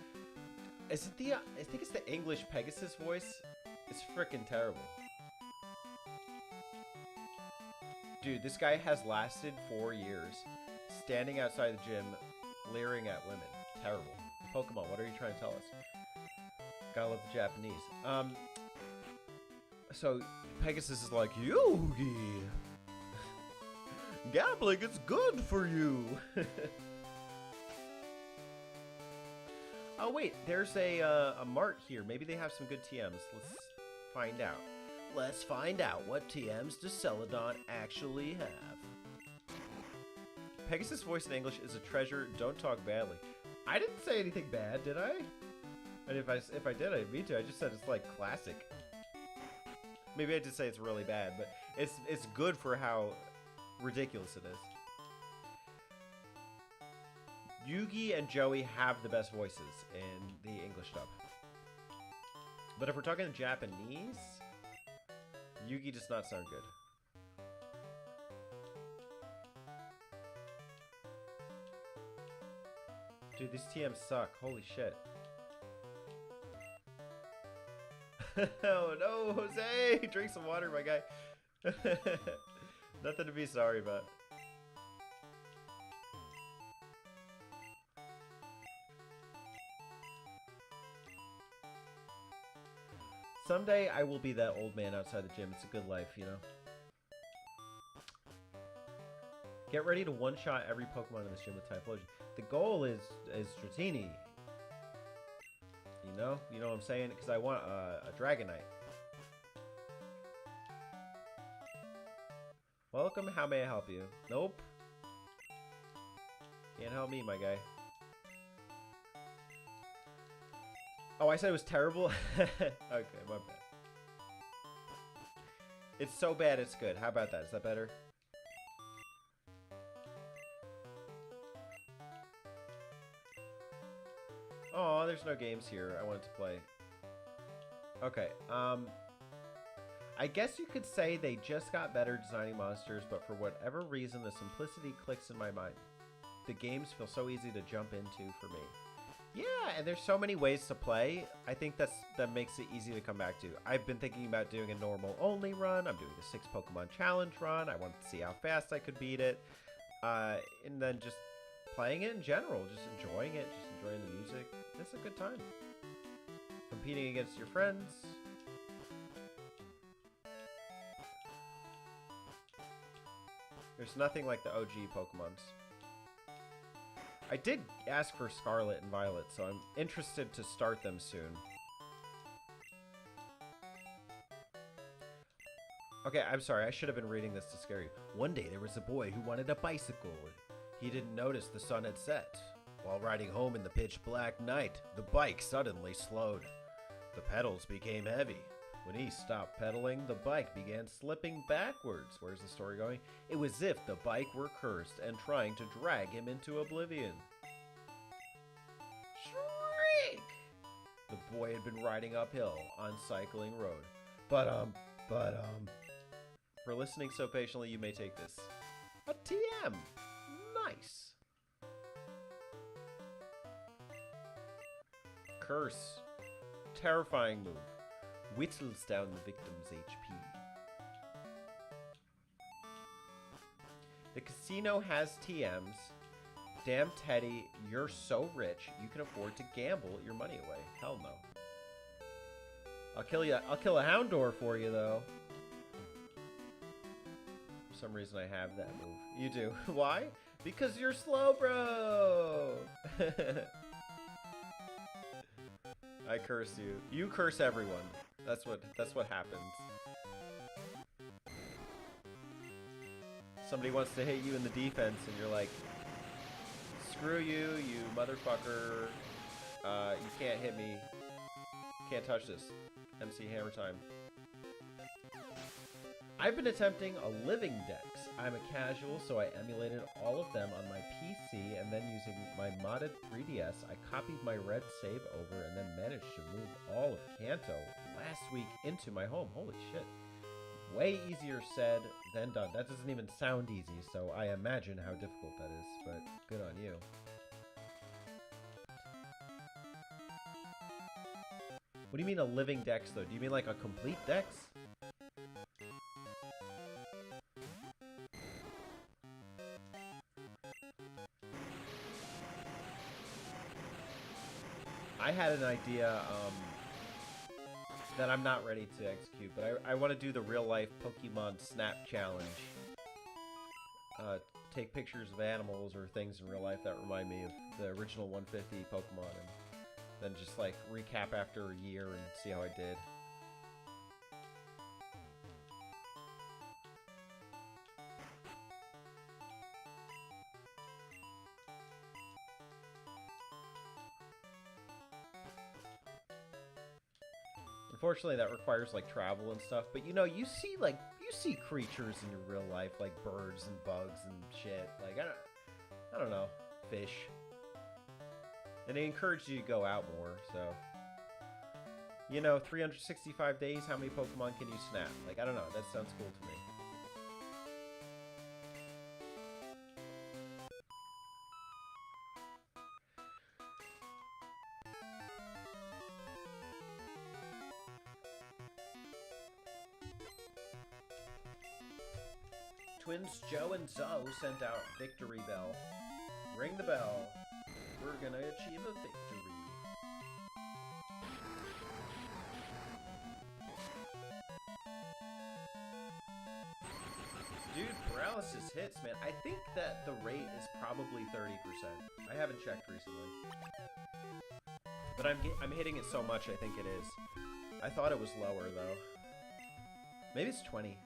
Is it the? I think it's the English Pegasus voice. It's freaking terrible. Dude, this guy has lasted 4 years, standing outside the gym, leering at women. Terrible. Pokemon, what are you trying to tell us? Gotta love the Japanese. So Pegasus is like, Yogi, gambling is good for you. Oh wait, there's a mart here. Maybe they have some good TMs. Let's find out. Let's find out what TMs does Celadon actually have. Pegasus' voice in English is a treasure. Don't talk badly. I didn't say anything bad, did I? And if I did, I didn't mean to. I just said it's like classic. Maybe I did say it's really bad, but it's good for how ridiculous it is. Yugi and Joey have the best voices in the English dub. But if we're talking Japanese, Yugi does not sound good. Dude, these TMs suck. Holy shit. Oh no, Jose! Drink some water, my guy. Nothing to be sorry about. Someday I will be that old man outside the gym. It's a good life, you know? Get ready to one-shot every Pokemon in this gym with Typhlosion. The goal is Dratini. You know what I'm saying? Because I want a Dragonite. Welcome, how may I help you? Nope. Can't help me, my guy. Oh, I said it was terrible? Okay, my bad. It's so bad it's good. How about that? Is that better? Oh, there's no games here I wanted to play. Okay, I guess you could say they just got better designing monsters, but for whatever reason, the simplicity clicks in my mind. The games feel so easy to jump into for me. Yeah, and there's so many ways to play. I think that makes it easy to come back to. I've been thinking about doing a normal only run. I'm doing the 6 Pokemon challenge run. I wanted to see how fast I could beat it. And then just playing it in general, just enjoying it, just enjoying the music. It's a good time. Competing against your friends. There's nothing like the OG Pokemons. I did ask for Scarlet and Violet, so I'm interested to start them soon. Okay, I'm sorry. I should have been reading this to scare you. One day there was a boy who wanted a bicycle. He didn't notice the sun had set. While riding home in the pitch black night, the bike suddenly slowed. The pedals became heavy. When he stopped pedaling, the bike began slipping backwards. Where's the story going? It was as if the bike were cursed and trying to drag him into oblivion. Shriek! The boy had been riding uphill on Cycling Road. For listening so patiently, you may take this. A TM! Nice! Curse. Terrifying move. Whittles down the victim's HP. The casino has TMs. Damn Teddy, you're so rich you can afford to gamble your money away. Hell no. I'll kill a Houndour for you though. For some reason I have that move. You do. Why? Because you're slow, bro. I curse you. You curse everyone. That's what happens. Somebody wants to hit you in the defense and you're like, screw you, you motherfucker. You can't hit me. Can't touch this. MC Hammer time. I've been attempting a living dex. I'm a casual, so I emulated all of them on my PC, and then using my modded 3DS, I copied my red save over and then managed to move all of Kanto last week into my home. Holy shit. Way easier said than done. That doesn't even sound easy, so I imagine how difficult that is, but good on you. What do you mean a living dex, though? Do you mean like a complete dex? I had an idea that I'm not ready to execute, but I want to do the real-life Pokemon Snap Challenge. Take pictures of animals or things in real life that remind me of the original 150 Pokemon, and then just like recap after a year and see how I did. Unfortunately, that requires like travel and stuff. But you know, you see creatures in your real life, like birds and bugs and shit. Like I don't know, fish. And they encourage you to go out more. So, you know, 365 days. How many Pokemon can you snap? Like I don't know. That sounds cool to me. Twins Joe and Zoe sent out Victory Bell. Ring the bell. We're gonna achieve a victory. Dude, paralysis hits, man. I think that the rate is probably 30%. I haven't checked recently. But I'm hitting it so much, I think it is. I thought it was lower, though. Maybe it's 20.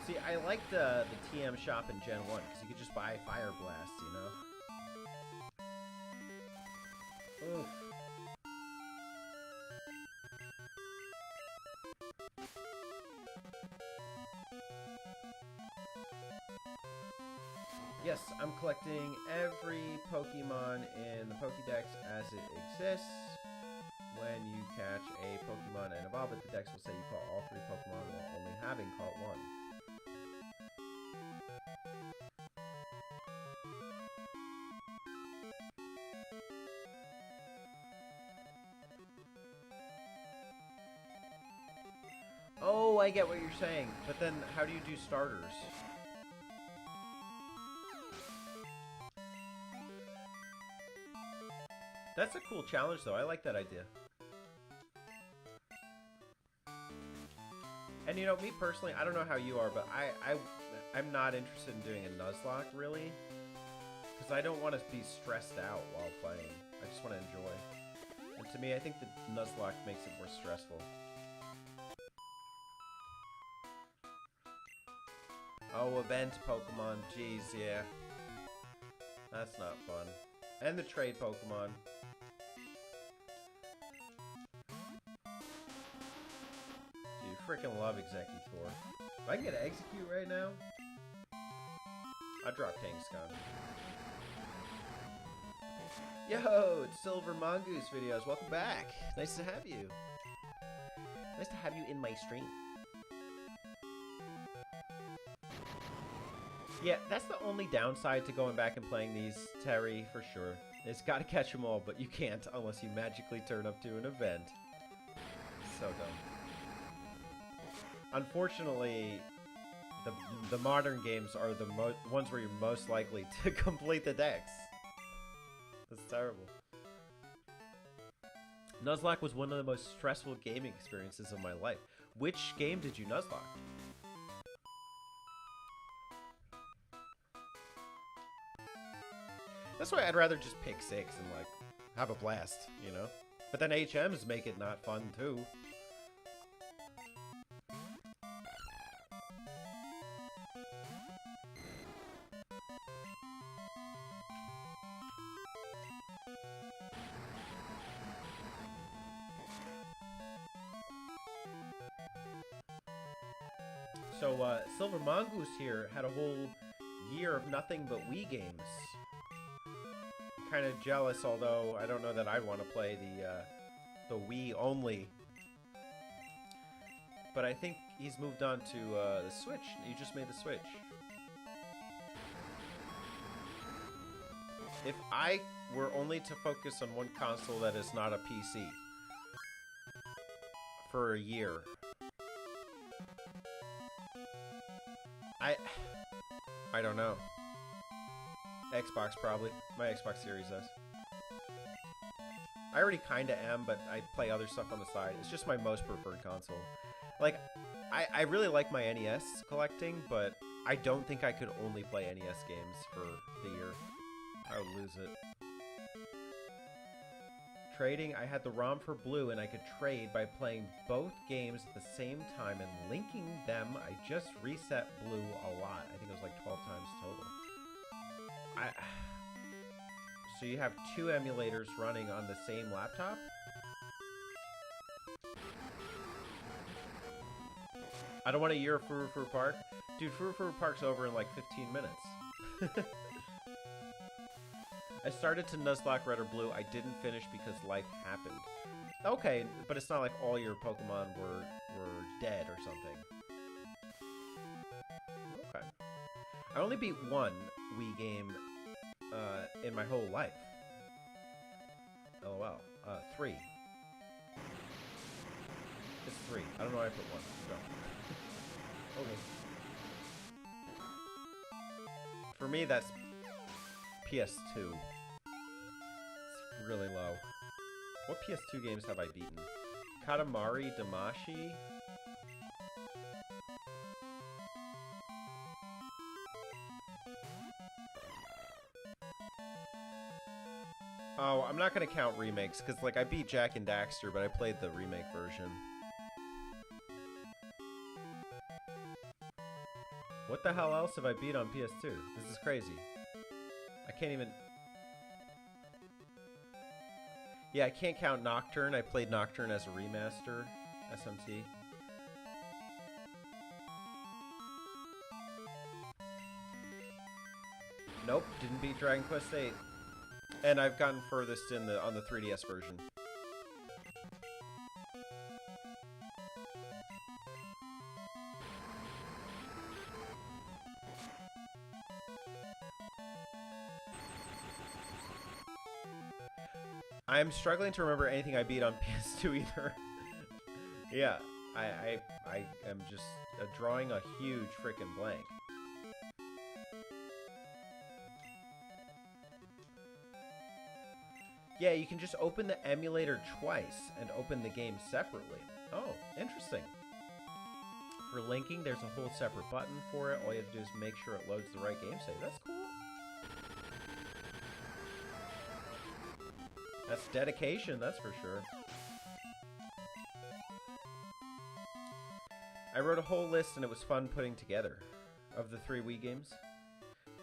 See, I like the TM shop in Gen 1, because you could just buy Fire Blast, you know? Oof. Yes, I'm collecting every Pokemon in the Pokédex as it exists. When you catch a Pokemon and evolve it, the dex will say you caught all 3 Pokemon while only having caught 1. Oh, I get what you're saying, but then how do you do starters? That's a cool challenge, though. I like that idea. And you know, me personally, I don't know how you are, but I'm not interested in doing a Nuzlocke, really. Because I don't want to be stressed out while playing. I just want to enjoy. And to me, I think the Nuzlocke makes it more stressful. Oh, event Pokemon. Jeez, yeah. That's not fun. And the trade Pokemon. Dude, freaking love Executor. If I can get an Execute right now, I'd drop Kangaskhan. Yo, it's Silver Mongoose Videos. Welcome back. Nice to have you. Nice to have you in my stream. Yeah, that's the only downside to going back and playing these, Terry, for sure. It's got to catch them all, but you can't unless you magically turn up to an event. So dumb. Unfortunately, the modern games are the ones where you're most likely to complete the decks. That's terrible. Nuzlocke was one of the most stressful gaming experiences of my life. Which game did you Nuzlocke? That's why I'd rather just pick 6 and, like, have a blast, you know? But then HMs make it not fun, too. So, Silver Mongoose here had a whole year of nothing but Wii games. Kind of jealous, although I don't know that I'd want to play the Wii only. But I think he's moved on to the Switch. You just made the Switch. If I were only to focus on one console that is not a PC for a year, I don't know. Xbox, probably. My Xbox Series S. I already kind of am, but I play other stuff on the side. It's just my most preferred console. Like, I really like my NES collecting, but I don't think I could only play NES games for the year. I would lose it. Trading, I had the ROM for Blue, and I could trade by playing both games at the same time and linking them. I just reset Blue a lot. I think it was like 12 times total. So you have 2 emulators running on the same laptop? I don't want a year of Furu Furu Park. Dude, Furu Furu Park's over in like 15 minutes. I started to Nuzlocke Red or Blue. I didn't finish because life happened. Okay, but it's not like all your Pokemon were dead or something. Okay. I only beat 1 Wii game in my whole life. LOL. 3. It's 3. I don't know why I put 1. Go. Okay. For me, that's PS2. It's really low. What PS2 games have I beaten? Katamari Damacy? Oh, I'm not gonna count remakes, because, like, I beat Jak and Daxter, but I played the remake version. What the hell else have I beat on PS2? This is crazy. I can't even... Yeah, I can't count Nocturne. I played Nocturne as a remaster. SMT. Nope, didn't beat Dragon Quest VIII. And I've gotten furthest in on the 3DS version. I'm struggling to remember anything I beat on PS2 either. Yeah, I am just drawing a huge freaking blank. Yeah, you can just open the emulator twice and open the game separately. Oh, interesting. For linking, there's a whole separate button for it. All you have to do is make sure it loads the right game save. That's cool. That's dedication, that's for sure. I wrote a whole list and it was fun putting together. Of the 3 Wii games,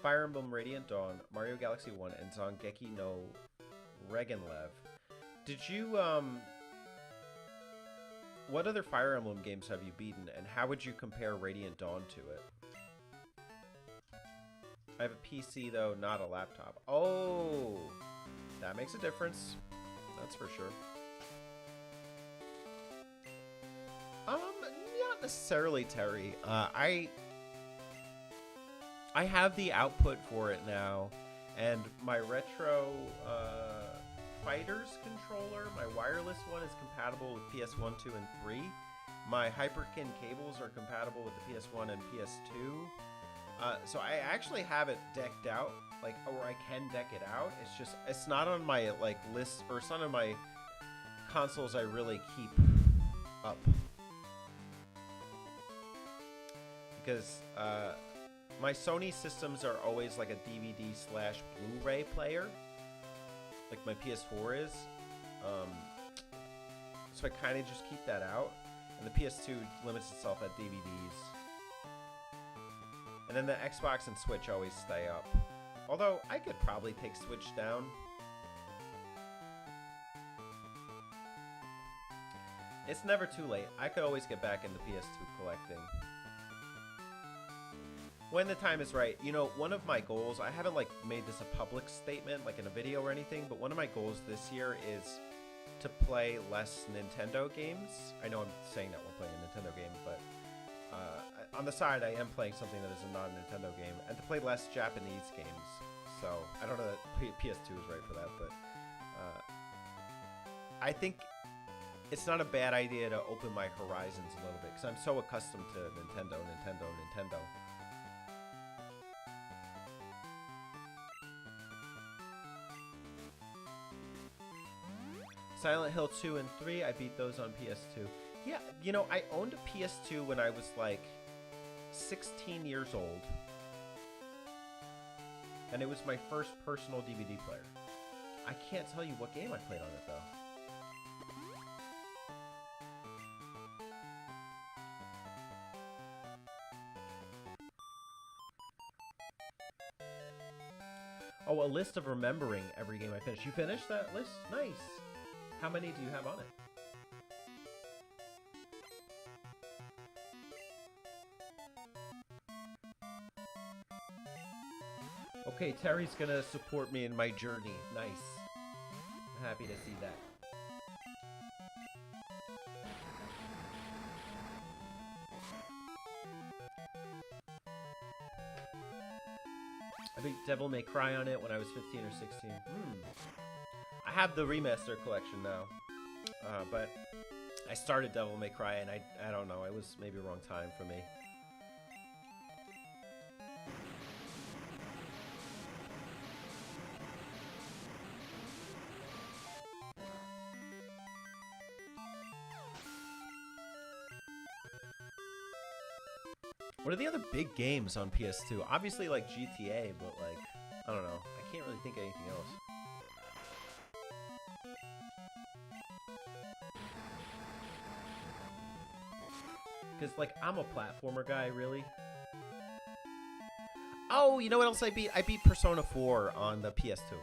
Fire Emblem Radiant Dawn, Mario Galaxy 1, and Zongeki no Regenlev. Did you, what other Fire Emblem games have you beaten, and how would you compare Radiant Dawn to it? I have a PC, though, not a laptop. Oh! That makes a difference. That's for sure. Not necessarily, Terry. I have the output for it now, And my retro fighters controller, my wireless one, is compatible with PS1, 2, and 3. My Hyperkin cables are compatible with the PS1 and PS2. So I actually have it decked out, like, or I can deck it out. It's just, it's not on my, like, list, or it's not on my consoles I really keep up. Because, my Sony systems are always like a DVD/Blu-ray player, like my PS4 is. So I kind of just keep that out, and the PS2 limits itself at DVDs. And then the Xbox and Switch always stay up. Although I could probably take Switch down. It's never too late. I could always get back into PS2 collecting when the time is right. You know, one of my goals, I haven't like made this a public statement like in a video or anything, but one of my goals this year is to play less Nintendo games. I know I'm saying that we're playing a Nintendo game, but on the side I am playing something that is a non-Nintendo game, and to play less Japanese games. So I don't know that PS2 is right for that, but I think it's not a bad idea to open my horizons a little bit, because I'm so accustomed to Nintendo. Silent Hill 2 and 3, I beat those on PS2. Yeah, you know, I owned a PS2 when I was like 16 years old. And it was my first personal DVD player. I can't tell you what game I played on it though. Oh, a list of remembering every game I finished. You finished that list? Nice. How many do you have on it? Okay, Terry's gonna support me in my journey. Nice. I'm happy to see that. I beat Devil May Cry on it when I was 15 or 16. I have the remaster collection now, but I started Devil May Cry and I don't know, it was maybe a wrong time for me. What are the other big games on PS2? Obviously like GTA, but like, I don't know. I can't really think of anything else. Because, like, I'm a platformer guy, really. Oh, you know what else I beat? I beat Persona 4 on the PS2.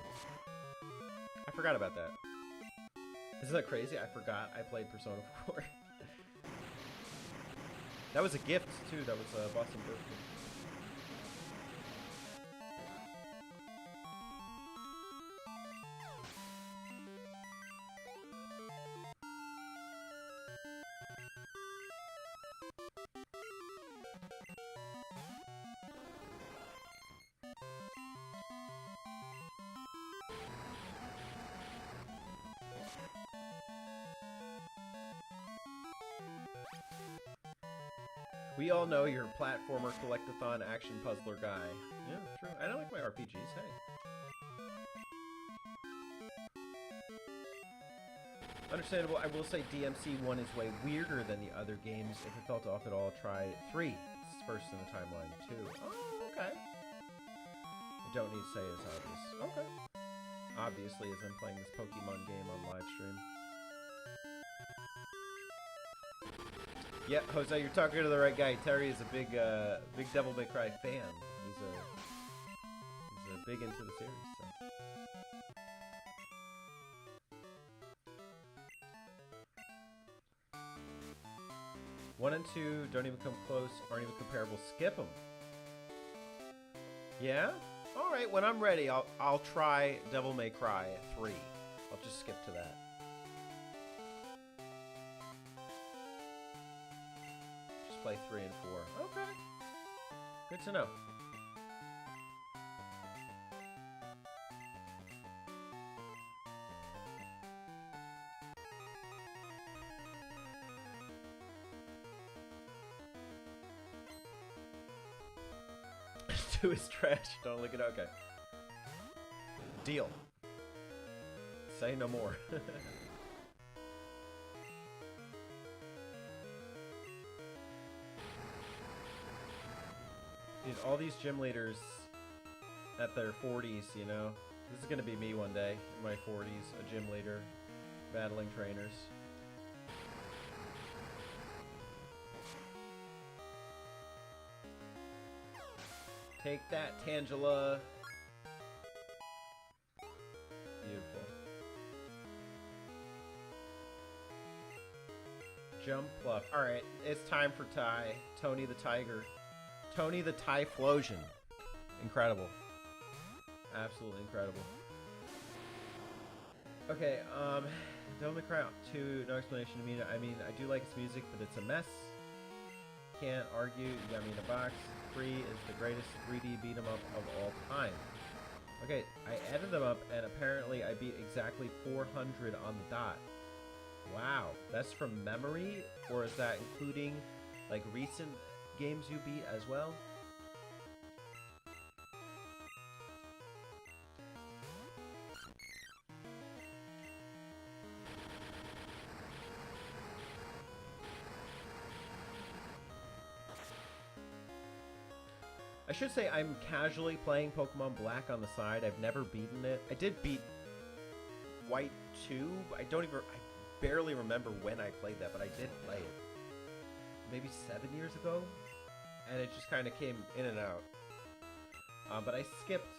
I forgot about that. Isn't that crazy? I forgot I played Persona 4. That was a gift, too. That was a Boston birthday. We all know you're a platformer, collectathon, action puzzler guy. Yeah, true. I don't like my RPGs, hey. Understandable. I will say DMC 1 is way weirder than the other games. If it felt off at all, try 3. It's first in the timeline, 2. Oh, okay. I don't need to say it's obvious. Okay. Obviously, as I'm playing this Pokemon game on live stream. Yeah, Jose, you're talking to the right guy. Terry is a big Devil May Cry fan. He's big into the series. So. One and 2 don't even come close, aren't even comparable. Skip them. Yeah. All right. When I'm ready, I'll try Devil May Cry 3. I'll just skip to that. Play 3 and 4. Okay. Good to know. 2 is trash. Don't look it. Okay. Deal. Say no more. Dude, all these gym leaders at their 40s, you know? This is gonna be me one day, in my 40s, a gym leader, battling trainers. Take that, Tangela! Beautiful. Jump pluck. Alright, it's time for Ty. Tony the Tiger. Tony the Typhlosion. Incredible. Absolutely incredible. Okay, Devil May Cry 2, no explanation to me. I mean, I do like its music, but it's a mess. Can't argue. You got me in a box. 3 is the greatest 3D beat 'em up of all time. Okay, I added them up, and apparently I beat exactly 400 on the dot. Wow, that's from memory? Or is that including, like, recent games you beat as well? I should say I'm casually playing Pokemon Black on the side. I've never beaten it. I did beat White 2. I barely remember when I played that, but I did play it. Maybe 7 years ago? And it just kind of came in and out. But I skipped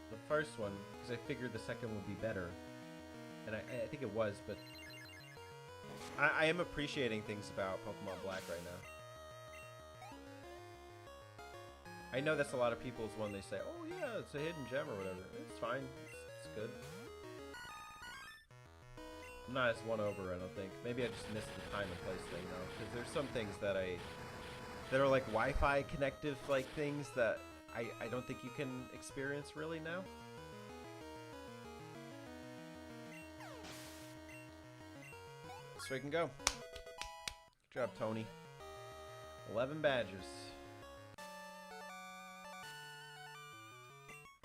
the first one because I figured the second would be better. And I think it was, but I am appreciating things about Pokemon Black right now. I know that's a lot of people's one. They say, oh yeah, it's a hidden gem or whatever. It's fine. It's good. I'm not as won over, I don't think. Maybe I just missed the time and place thing though, because there's some things that are like Wi-Fi connective like things that I don't think you can experience really now. So we can go. Good job, Tony. 11 badges.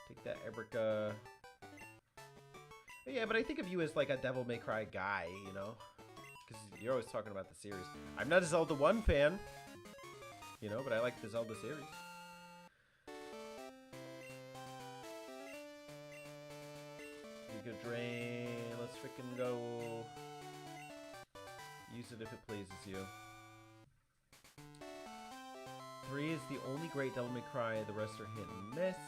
Take that, Ebrica. Yeah, but I think of you as like a Devil May Cry guy, you know? Because you're always talking about the series. I'm not a Zelda 1 fan, you know, but I like the Zelda series. You could drain. Let's freaking go. Use it if it pleases you. 3 is the only great Devil May Cry. The rest are hit and miss.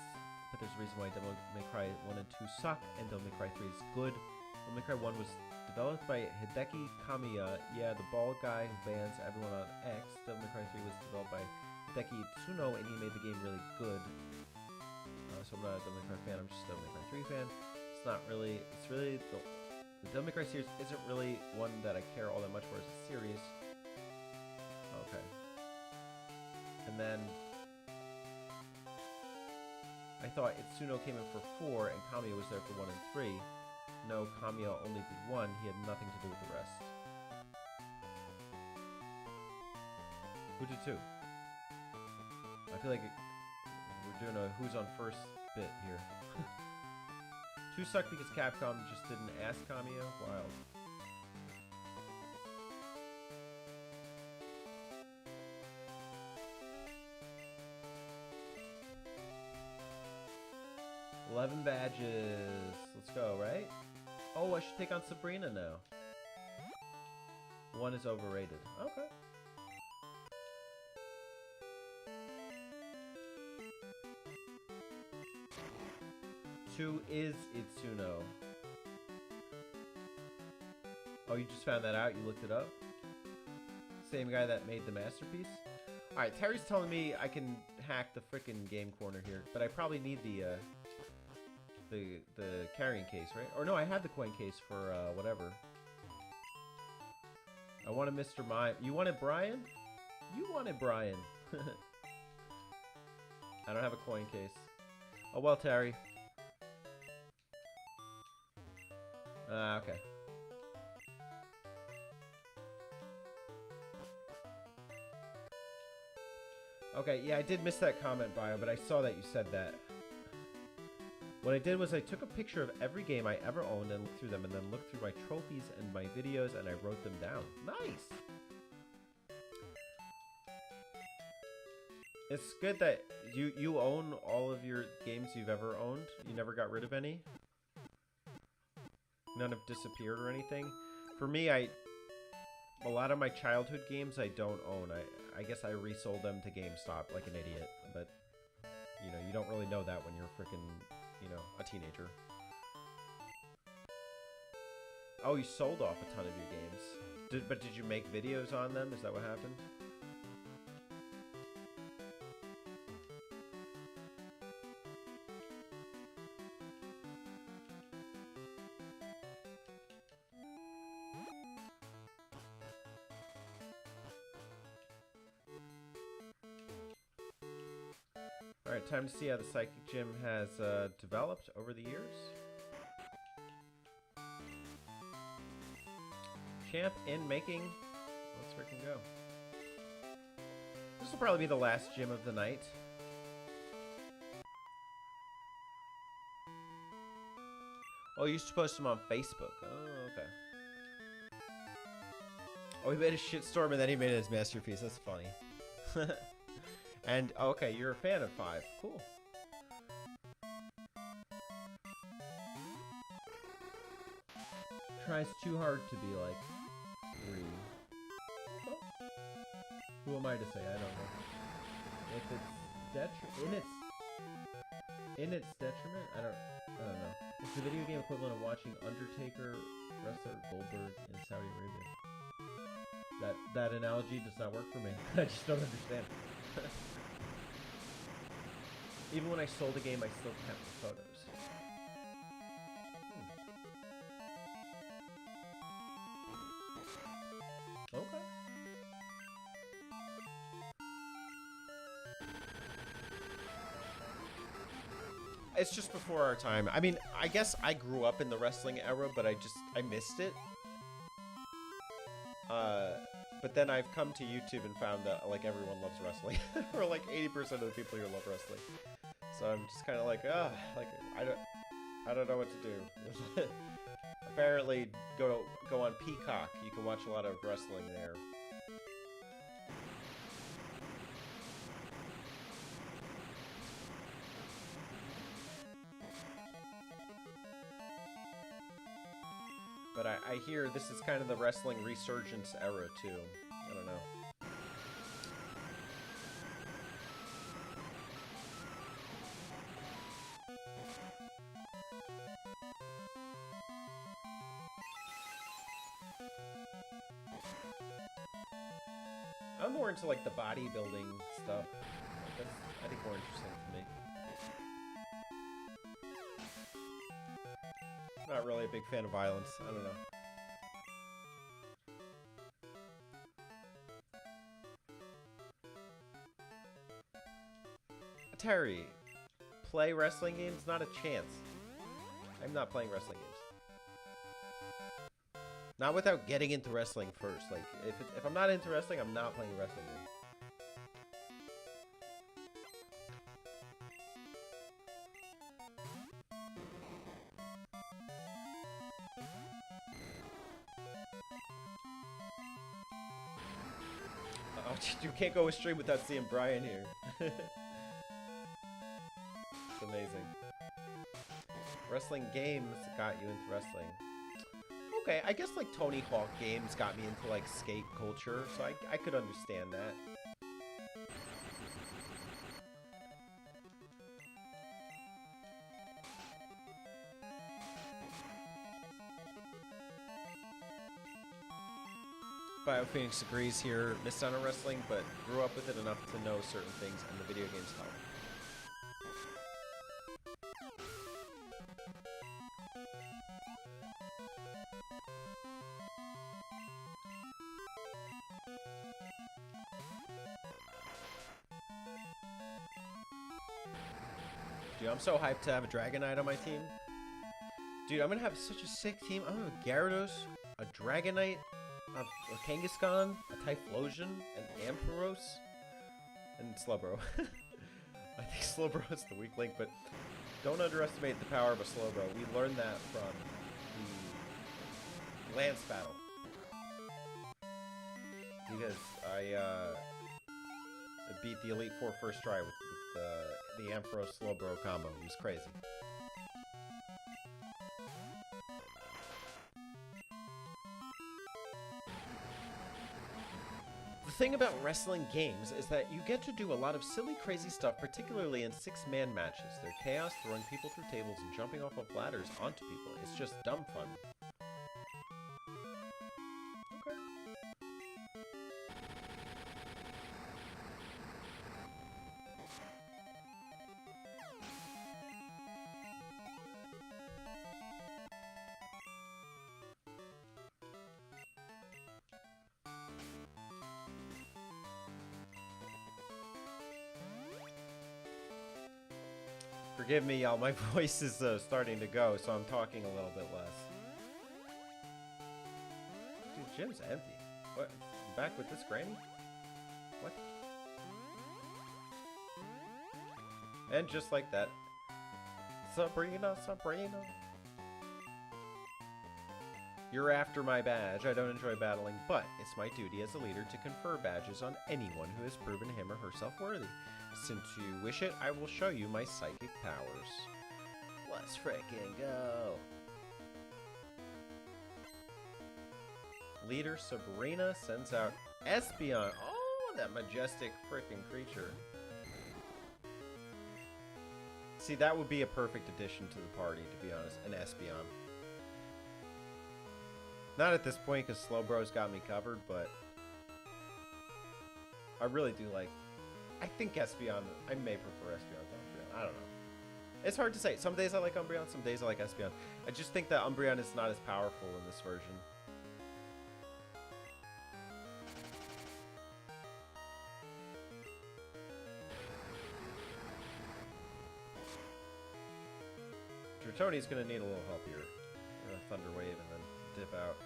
But there's a reason why Devil May Cry 1 and 2 suck, and Devil May Cry 3 is good. Devil May Cry 1 was developed by Hideki Kamiya, yeah, the bald guy who bans everyone on X. Devil May Cry 3 was developed by Hideki Tsuno, and he made the game really good. So I'm not a Devil May Cry fan, I'm just a Devil May Cry 3 fan. It's not really, it's really, the Devil May Cry series isn't really one that I care all that much for as a series. Okay. And then I thought Itsuno came in for 4 and Kamiya was there for 1 and 3. No, Kamiya only did 1. He had nothing to do with the rest. Who did 2? I feel like we're doing a who's on first bit here. 2 sucked because Capcom just didn't ask Kamiya. Wild. $11 badges. Let's go, right? Oh, I should take on Sabrina now. 1 is overrated. Okay. Two is Itsuno. Oh, you just found that out? You looked it up? Same guy that made the masterpiece? Alright, Terry's telling me I can hack the frickin' game corner here, but I probably need the carrying case, right? Or no, I had the coin case for whatever. I wanted Mr. Mime. You wanted Brian? You wanted Brian. I don't have a coin case. Oh well, Terry. Okay. Okay, yeah, I did miss that comment, Bio, but I saw that you said that. What I did was I took a picture of every game I ever owned and looked through them, and then looked through my trophies and my videos, and I wrote them down. Nice! It's good that you own all of your games you've ever owned. You never got rid of any. None have disappeared or anything. For me, a lot of my childhood games I don't own. I guess I resold them to GameStop like an idiot. But, you know, you don't really know that when you're freaking, you know, a teenager. Oh, you sold off a ton of your games. But did you make videos on them? Is that what happened? Alright, time to see how the Psychic Gym has developed over the years. Champ in making. Let's freaking go. This will probably be the last gym of the night. Oh, you used to post them on Facebook. Oh, okay. Oh, he made a shitstorm and then he made it his masterpiece. That's funny. And, okay, you're a fan of 5. Cool. Tries too hard to be like 3. Oh. Who am I to say? I don't know. If it's in its detriment, I don't know. It's the video game equivalent of watching Undertaker wrestler Goldberg in Saudi Arabia. That analogy does not work for me. I just don't understand. Even when I sold a game, I still kept the photos. Okay. It's just before our time. I mean, I guess I grew up in the wrestling era, but I missed it. But then I've come to YouTube and found that, like, everyone loves wrestling. Or, like, 80% of the people here love wrestling. So I'm just kind of like, like, I don't know what to do. Apparently, go on Peacock. You can watch a lot of wrestling there. But I hear this is kind of the wrestling resurgence era, too. I don't know. I'm more into, like, the bodybuilding stuff. That's, I think, more interesting to me. Not really a big fan of violence. I don't know. Terry, play wrestling games? Not a chance. I'm not playing wrestling games. Not without getting into wrestling first. Like, if I'm not into wrestling, I'm not playing a wrestling game. Oh, you can't go a stream without seeing Brian here. It's amazing. Wrestling games got you into wrestling. Okay, I guess like Tony Hawk games got me into like skate culture, so I could understand that. BioPhoenix agrees here, missed out on wrestling, but grew up with it enough to know certain things, and the video games help. Dude, I'm so hyped to have a Dragonite on my team. Dude, I'm gonna have such a sick team. I'm gonna have a Gyarados, a Dragonite, a Kangaskhan, a Typhlosion, an Ampharos. And Slowbro. I think Slowbro is the weak link, but don't underestimate the power of a Slowbro. We learned that from the Lance battle. Because I beat the Elite Four first try with the Ampharos Slowbro combo. It was crazy. The thing about wrestling games is that you get to do a lot of silly, crazy stuff, particularly in 6-man matches. They're chaos, throwing people through tables and jumping off of ladders onto people. It's just dumb fun. Okay. Forgive me, y'all. My voice is starting to go, so I'm talking a little bit less. Dude, gym's empty. What? I'm back with this granny? What? And just like that. Sabrina, Sabrina. You're after my badge. I don't enjoy battling, but it's my duty as a leader to confer badges on anyone who has proven him or herself worthy. Since you wish it, I will show you my psychic powers. Let's frickin' go. Leader Sabrina sends out Espeon. Oh, that majestic frickin' creature. See, that would be a perfect addition to the party, to be honest, an Espeon. Not at this point, because Slowbro's got me covered, but I really do like... I think Espeon, I may prefer Espeon to Umbreon. I don't know. It's hard to say. Some days I like Umbreon, some days I like Espeon. I just think that Umbreon is not as powerful in this version. Dratoni's going to need a little help here. We're going to Thunder Wave and then dip out.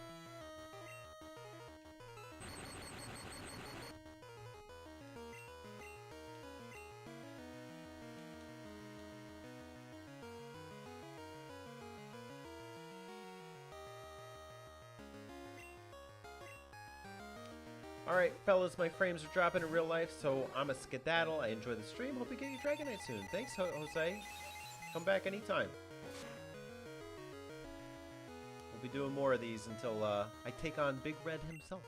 Alright, fellas, my frames are dropping in real life, so I'm a skedaddle. I enjoy the stream. Hope you get your Dragonite soon. Thanks, Jose. Come back anytime. We'll be doing more of these until I take on Big Red himself.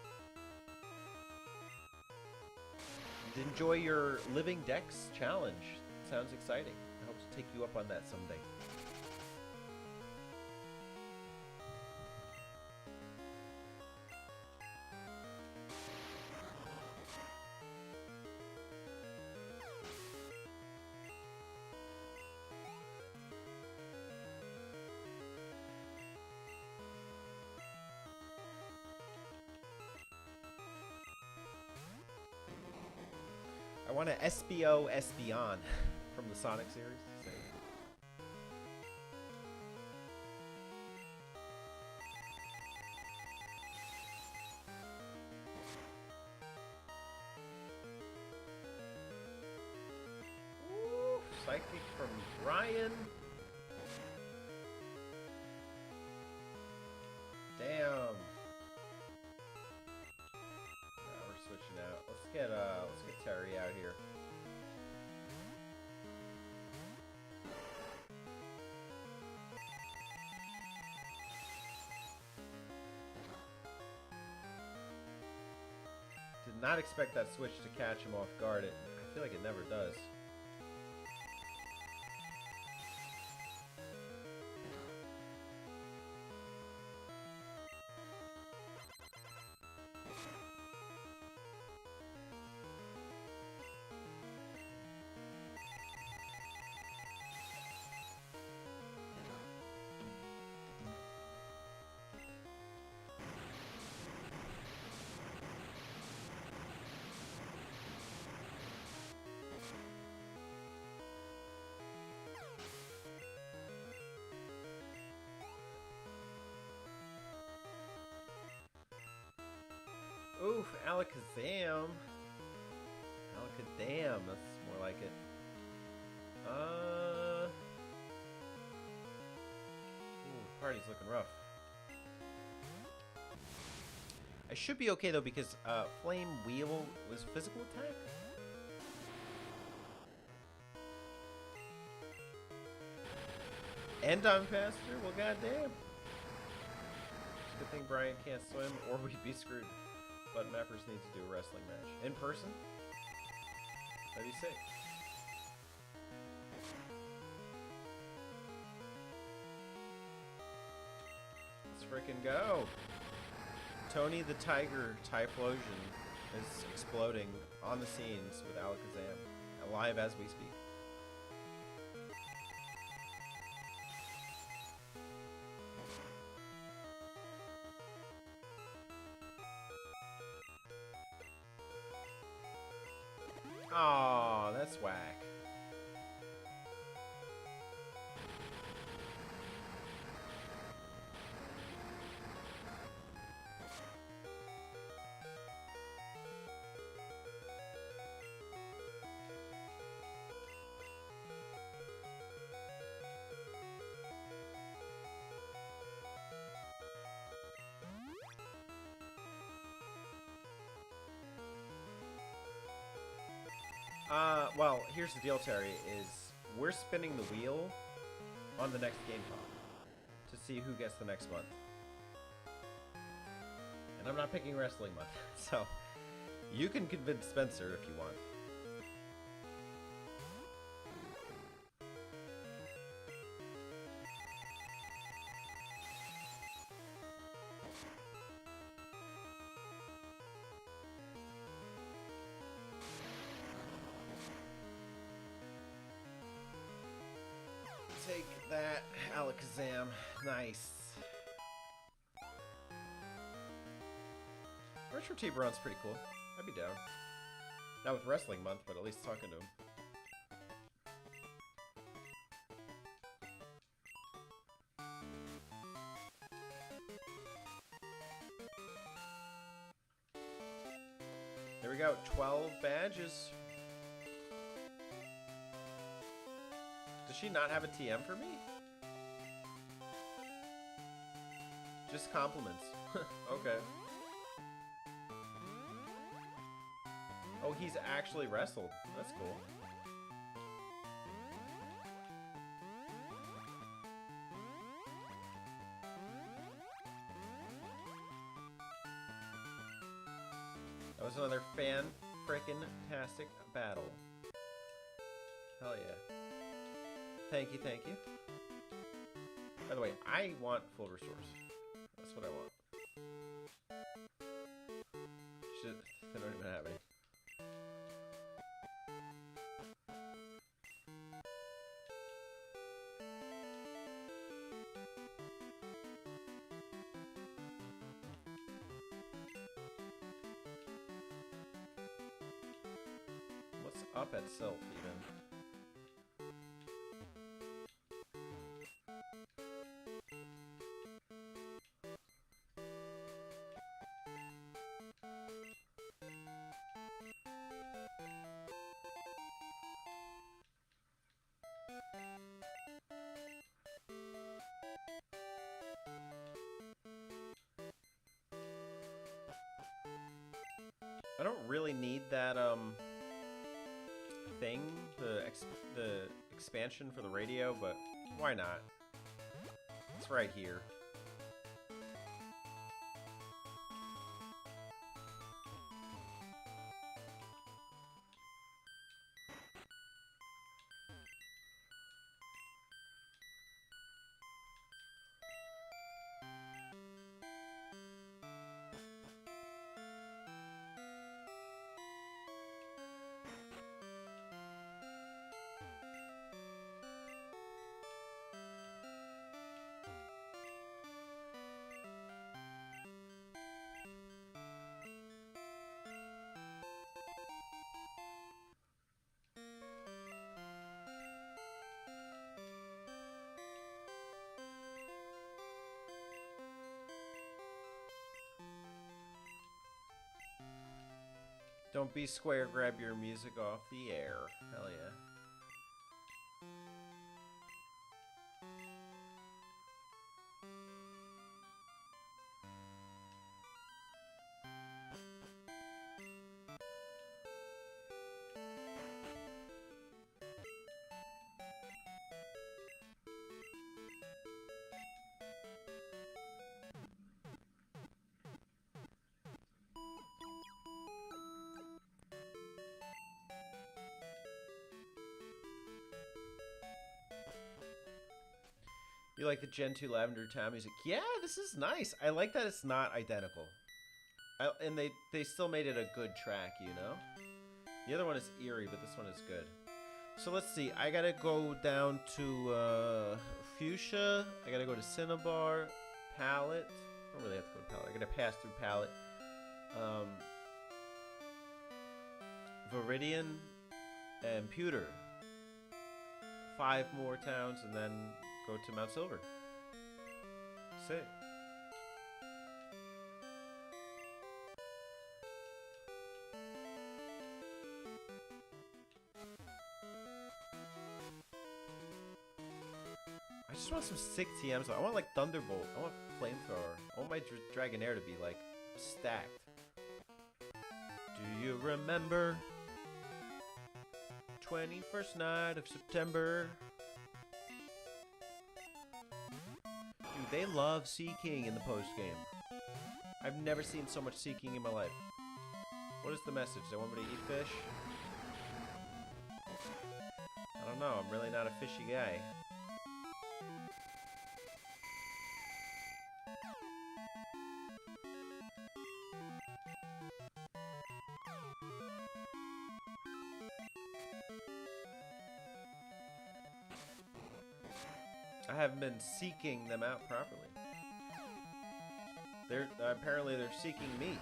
And enjoy your Living Dex challenge. Sounds exciting. I hope to take you up on that someday. I want to SBO Espeon from the Sonic series. So. Ooh, Psychic from Brian. Damn. Switching out. Let's get Terry out here. Did not expect that switch to catch him off guard. I feel like it never does. Oof, Alakazam. Damn, that's more like it. Ooh, the party's looking rough. I should be okay though because Flame Wheel was physical attack. And I'm faster? Well, goddamn. Good thing Brian can't swim or we'd be screwed. But Mappers need to do a wrestling match. In person? That'd be sick. Let's frickin' go. Tony the Tiger Typhlosion is exploding on the scenes with Alakazam, alive as we speak. Aw, that's whack. Well, here's the deal, Terry, is we're spinning the wheel on the next Game Talk to see who gets the next month. And I'm not picking Wrestling Month, so you can convince Spencer if you want. Take that, Alakazam. Nice. Retro Tiburon's pretty cool. I'd be down. Not with Wrestling Month, but at least talking to him. There we go. 12 badges. Does she not have a TM for me? Just compliments. Okay. Oh, he's actually wrestled. That's cool. That was another fan-frickin-tastic battle. Hell yeah. Thank you, thank you. By the way, I want full restores. That's what I want. Shit, I don't even have any. What's up at Silph, even? I don't really need that thing, the expansion for the radio, but why not? It's right here. Don't be square, grab your music off the air. Hell yeah. You like the Gen 2 Lavender Town music? Yeah, this is nice. I like that it's not identical. And they still made it a good track, you know? The other one is eerie, but this one is good. So let's see. I gotta go down to Fuchsia. I gotta go to Cinnabar. Palette. I don't really have to go to Palette. I gotta pass through Palette. Viridian and Pewter. 5 more towns and then go to Mount Silver. Sick. I just want some sick TMs. I want like Thunderbolt. I want Flamethrower. I want my Dragonair to be like stacked. Do you remember 21st night of September? Dude, they love Seeking in the post-game. I've never seen so much Seeking in my life. What is the message? They want me to eat fish? I don't know. I'm really not a fishy guy. I haven't been seeking them out properly. Apparently they're seeking me.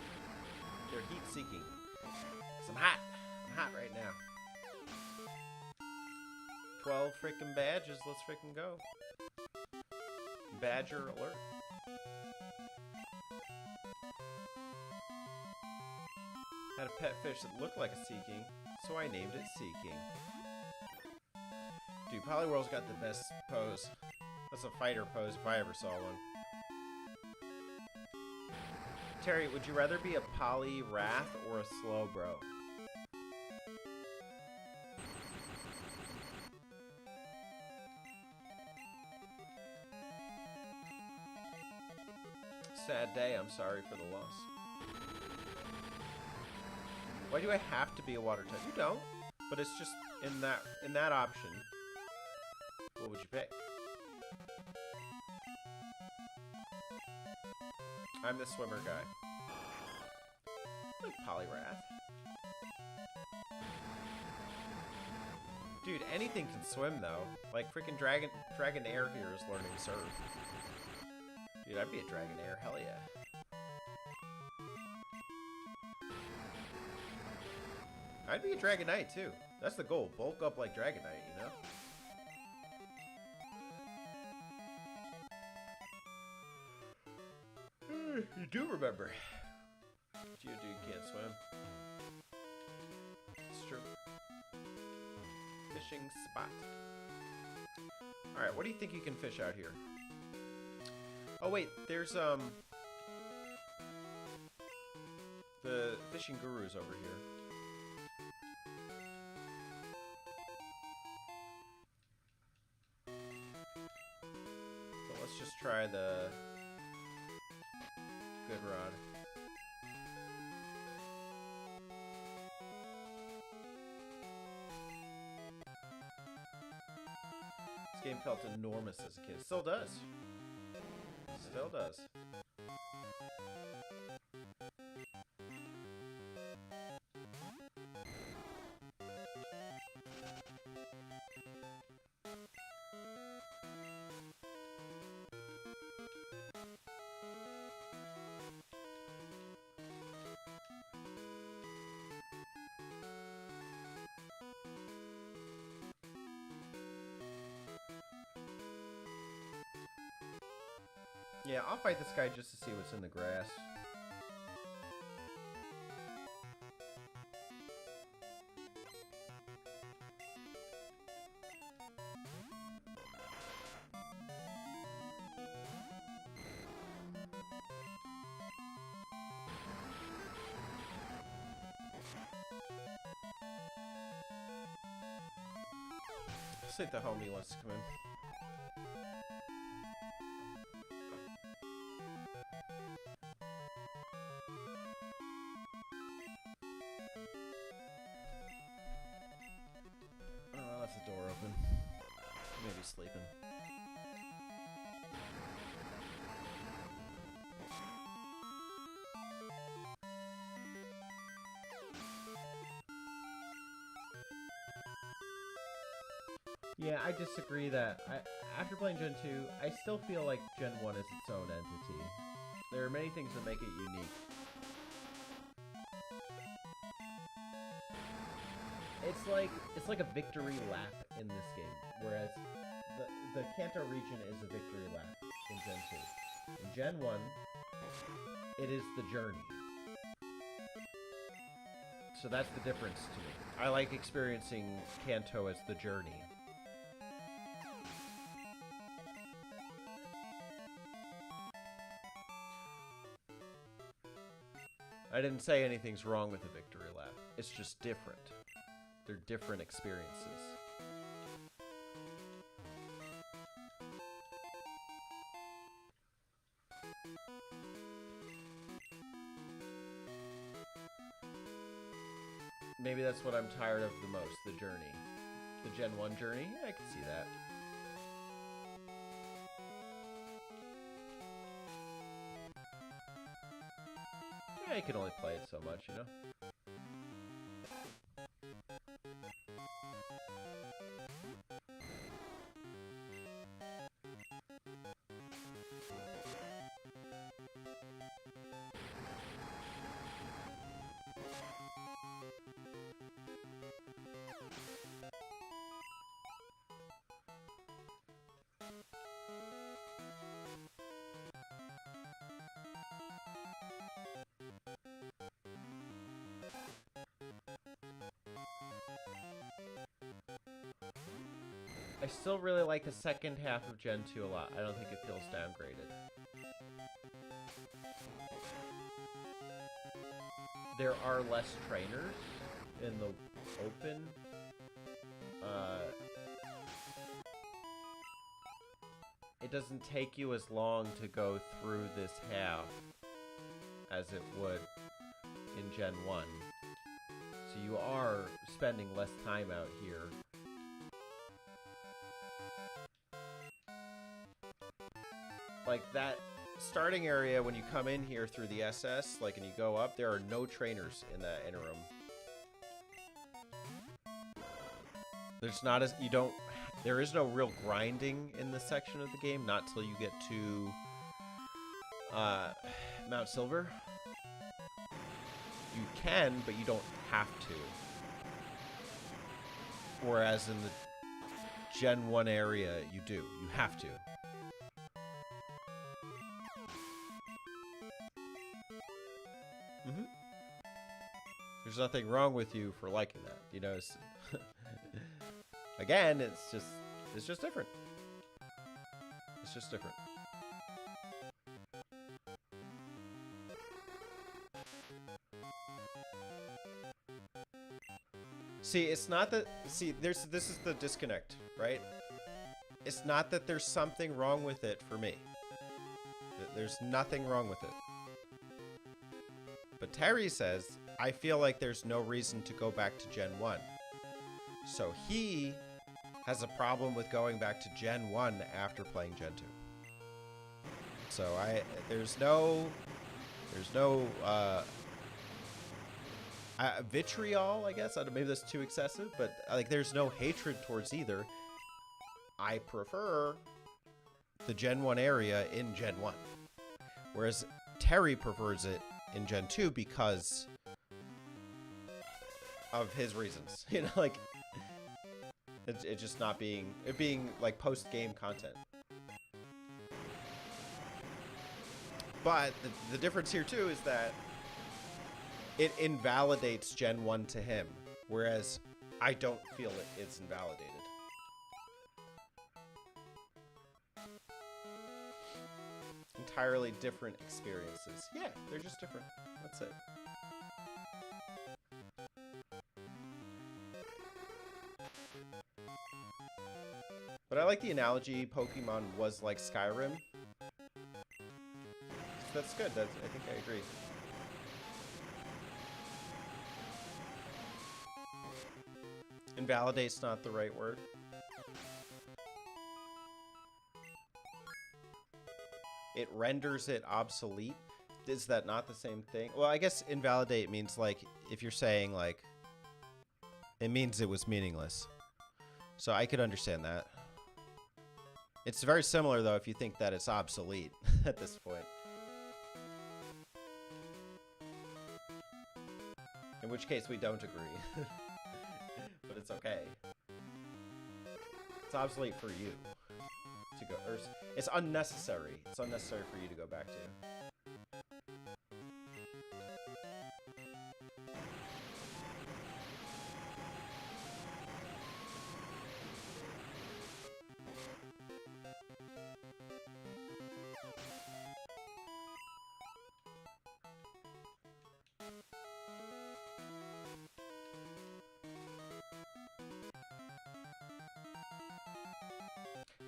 They're heat seeking. 'Cause I'm hot. I'm hot right now. 12 freaking badges. Let's freaking go. Badger alert. Had a pet fish that looked like a Seeking, so I named it Seeking. Dude, Poliwhirl's got the best pose. That's a fighter pose if I ever saw one. Terry, would you rather be a Poly Wrath or a Slowbro? Sad day, I'm sorry for the loss. Why do I have to be a water type? You don't, but it's just in that option. What would you pick? I'm the swimmer guy. I like Poliwrath. Dude, anything can swim though. Like freaking Dragonair here is learning to surf. Dude, I'd be a Dragonair, hell yeah. I'd be a Dragonite too. That's the goal. Bulk up like Dragonite, you know? You do remember. Geodude can't swim. It's true. Fishing spot. Alright, what do you think you can fish out here? Oh wait, there's the fishing gurus over here. So let's just try the good rod. This game felt enormous as a kid. Still does. Still does. Yeah, I'll fight this guy just to see what's in the grass. see if the homie wants to come in. Oh, I left the door open. Maybe sleeping. Yeah, I disagree that after playing Gen 2, I still feel like Gen 1 is its own entity. There are many things that make it unique. It's like a victory lap in this game, whereas the Kanto region is a victory lap in Gen 2. In Gen 1, it is the journey. So that's the difference to me. I like experiencing Kanto as the journey. I didn't say anything's wrong with the victory lap. It's just different. They're different experiences. Maybe that's what I'm tired of the most, the journey. The Gen 1 journey? Yeah, I can see that. Yeah, you can only play it so much, you know? I still really like the second half of Gen 2 a lot. I don't think it feels downgraded. There are less trainers in the open. It doesn't take you as long to go through this half as it would in Gen 1. So you are spending less time out here. Like that starting area when you come in here through the SS, like, and you go up, there are no trainers in that interim. There's not as there is no real grinding in this section of the game, not till you get to Mount Silver. You can, but you don't have to. Whereas in the Gen 1 area, you do. You have to. There's nothing wrong with you for liking that. You know, again, it's just different. It's just different. See, it's not that. See, this is the disconnect, right? It's not that there's something wrong with it for me. There's nothing wrong with it. But Terry says, I feel like there's no reason to go back to Gen 1. So he has a problem with going back to Gen 1 after playing Gen 2. So there's no vitriol, I guess. Maybe that's too excessive, but like there's no hatred towards either. I prefer the Gen 1 area in Gen 1. Whereas Terry prefers it in Gen 2 because of his reasons. You know, like it just not being like post-game content. But the difference here too is that it invalidates Gen 1 to him, whereas I don't feel it's invalidated. Entirely different experiences. Yeah, they're just different. That's it. But I like the analogy. Pokemon was like Skyrim. So that's good. I think I agree. Invalidate's not the right word. It renders it obsolete. Is that not the same thing? Well, I guess invalidate means like if you're saying like it means it was meaningless. So I could understand that. It's very similar though if you think that it's obsolete at this point. In which case we don't agree. But it's okay. It's obsolete for you to go, or it's unnecessary. It's unnecessary for you to go back to.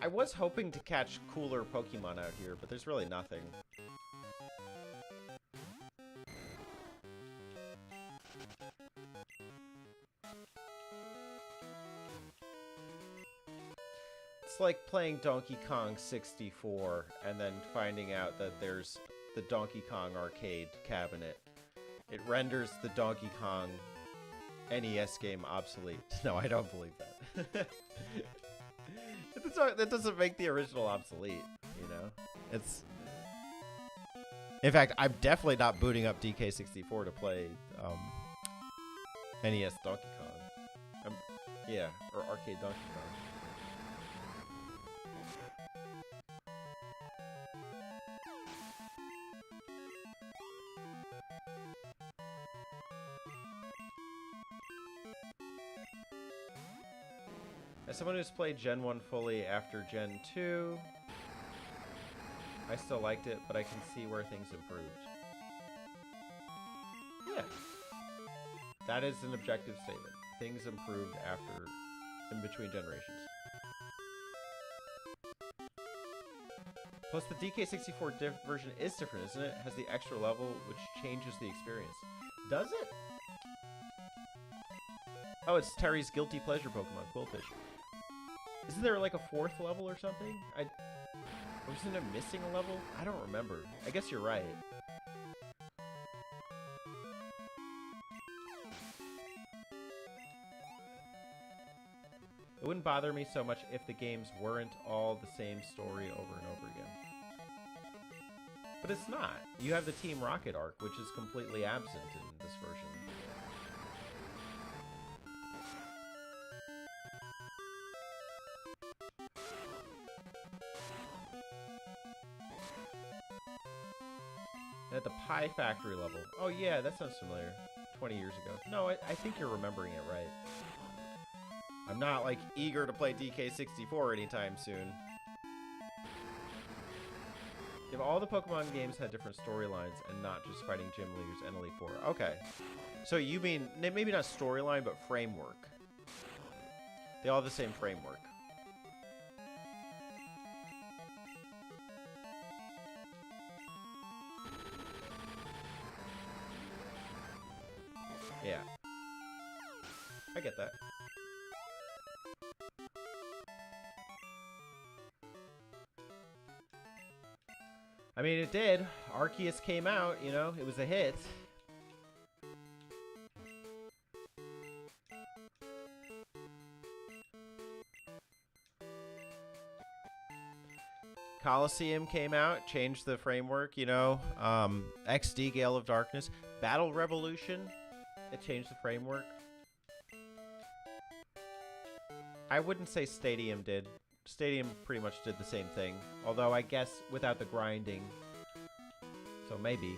I was hoping to catch cooler Pokemon out here, but there's really nothing. It's like playing Donkey Kong 64 and then finding out that there's the Donkey Kong arcade cabinet. It renders the Donkey Kong NES game obsolete. No, I don't believe that. That doesn't make the original obsolete, you know? It's... In fact, I'm definitely not booting up DK64 to play NES Donkey Kong. Yeah, or arcade Donkey Kong. As someone who's played Gen 1 fully after Gen 2, I still liked it, but I can see where things improved. Yeah. That is an objective statement. Things improved after, in between generations. Plus, the DK64 version is different, isn't it? It has the extra level, which changes the experience. Does it? Oh, it's Terry's guilty pleasure Pokemon, Quillfish. Isn't there like a 4th level or something? Wasn't it missing a level? I don't remember. I guess you're right. It wouldn't bother me so much if the games weren't all the same story over and over again. But it's not. You have the Team Rocket arc, which is completely absent in this version. At the Pie Factory level. Oh yeah, that sounds familiar. 20 years ago. No, I think you're remembering it right. I'm not, like, eager to play DK64 anytime soon. If all the Pokemon games had different storylines and not just fighting gym leaders and Elite Four. Okay. So you mean, maybe not storyline, but framework. They all have the same framework. Yeah. I get that. I mean, it did. Arceus came out, you know, it was a hit. Coliseum came out, changed the framework, you know. XD, Gale of Darkness. Battle Revolution, it changed the framework. I wouldn't say Stadium did. Stadium pretty much did the same thing. Although, I guess, without the grinding. So, maybe.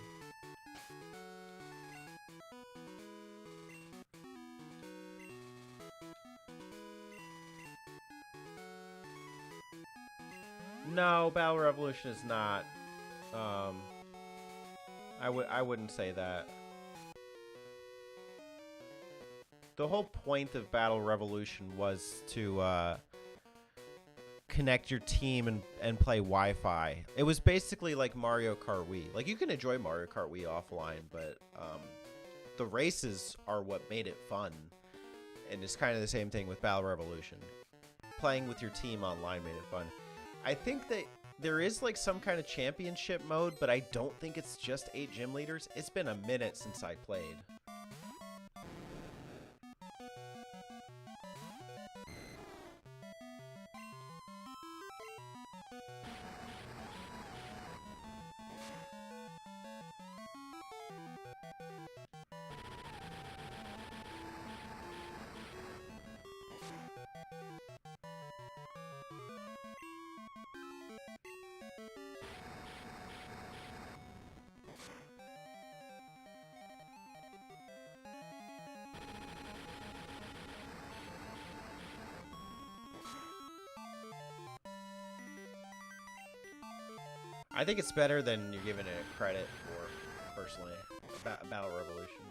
No, Battle Revolution is not. I wouldn't say that. The whole point of Battle Revolution was to connect your team and play Wi-Fi. It was basically like Mario Kart Wii. Like, you can enjoy Mario Kart Wii offline, but the races are what made it fun. And it's kind of the same thing with Battle Revolution. Playing with your team online made it fun. I think that there is like some kind of championship mode, but I don't think it's just 8 gym leaders. It's been a minute since I played. I think it's better than you're giving it credit for, personally. Battle Revolution.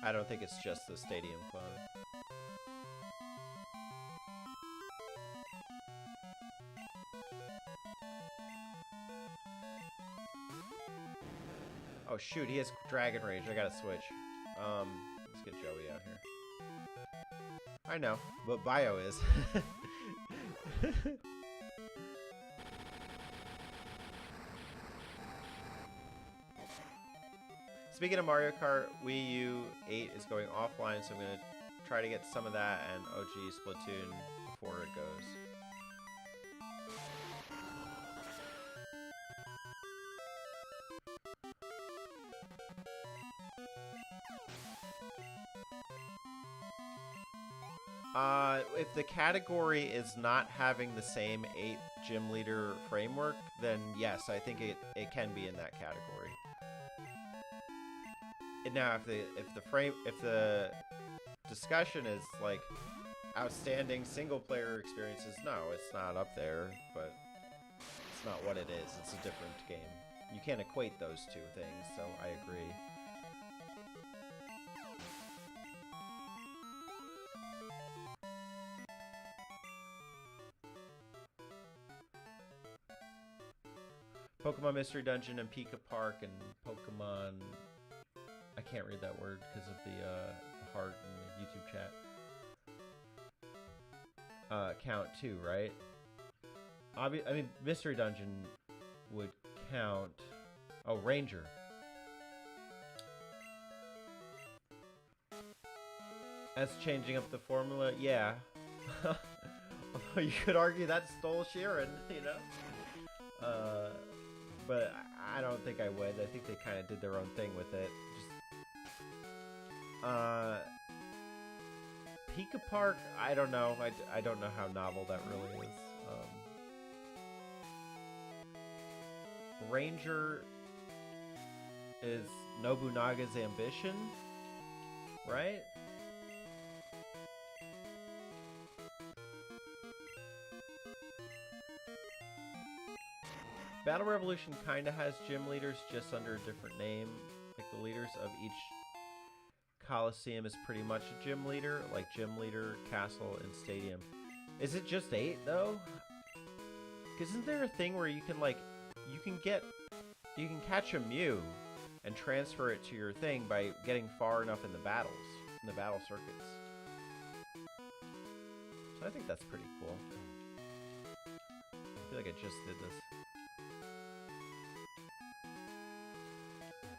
I don't think it's just the stadium clone. Oh shoot, he has Dragon Rage. I gotta switch. Let's get Joey out here. I know, but Bio is. Speaking of Mario Kart, Wii U 8 is going offline, so I'm going to try to get some of that and OG Splatoon before it goes. If the category is not having the same 8 gym leader framework, then yes, I think it can be in that category. Now, if the discussion is like outstanding single player experiences, no, it's not up there. But it's not what it is. It's a different game. You can't equate those two things. So I agree. Pokemon Mystery Dungeon and Pika Park and Pokemon. I can't read that word because of the heart in the YouTube chat. Count too, right? I mean, Mystery Dungeon would count. Oh, Ranger. That's changing up the formula. Yeah. You could argue that stole Sheeran, you know? But I don't think I would. I think they kind of did their own thing with it. Pika Park, I don't know. I don't know how novel that really is. Ranger is Nobunaga's ambition, right? Battle Revolution kind of has gym leaders just under a different name. Like the leaders of each Coliseum is pretty much a gym leader, like gym leader, castle, and stadium. Is it just 8 though? Isn't there a thing where you can you can catch a Mew and transfer it to your thing by getting far enough in the battles, in the battle circuits? So I think that's pretty cool. I feel like I just did this.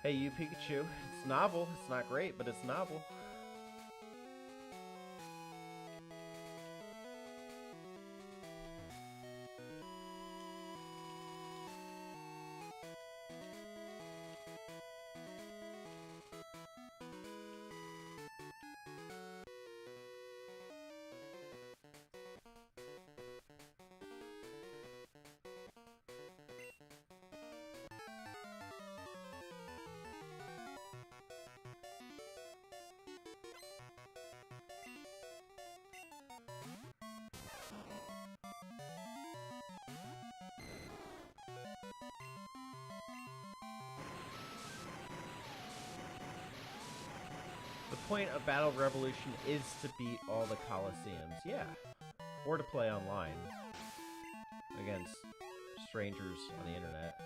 Hey, you Pikachu. It's novel. It's not great, but it's novel. The point of Battle Revolution is to beat all the Coliseums, yeah. Or to play online. against strangers on the internet.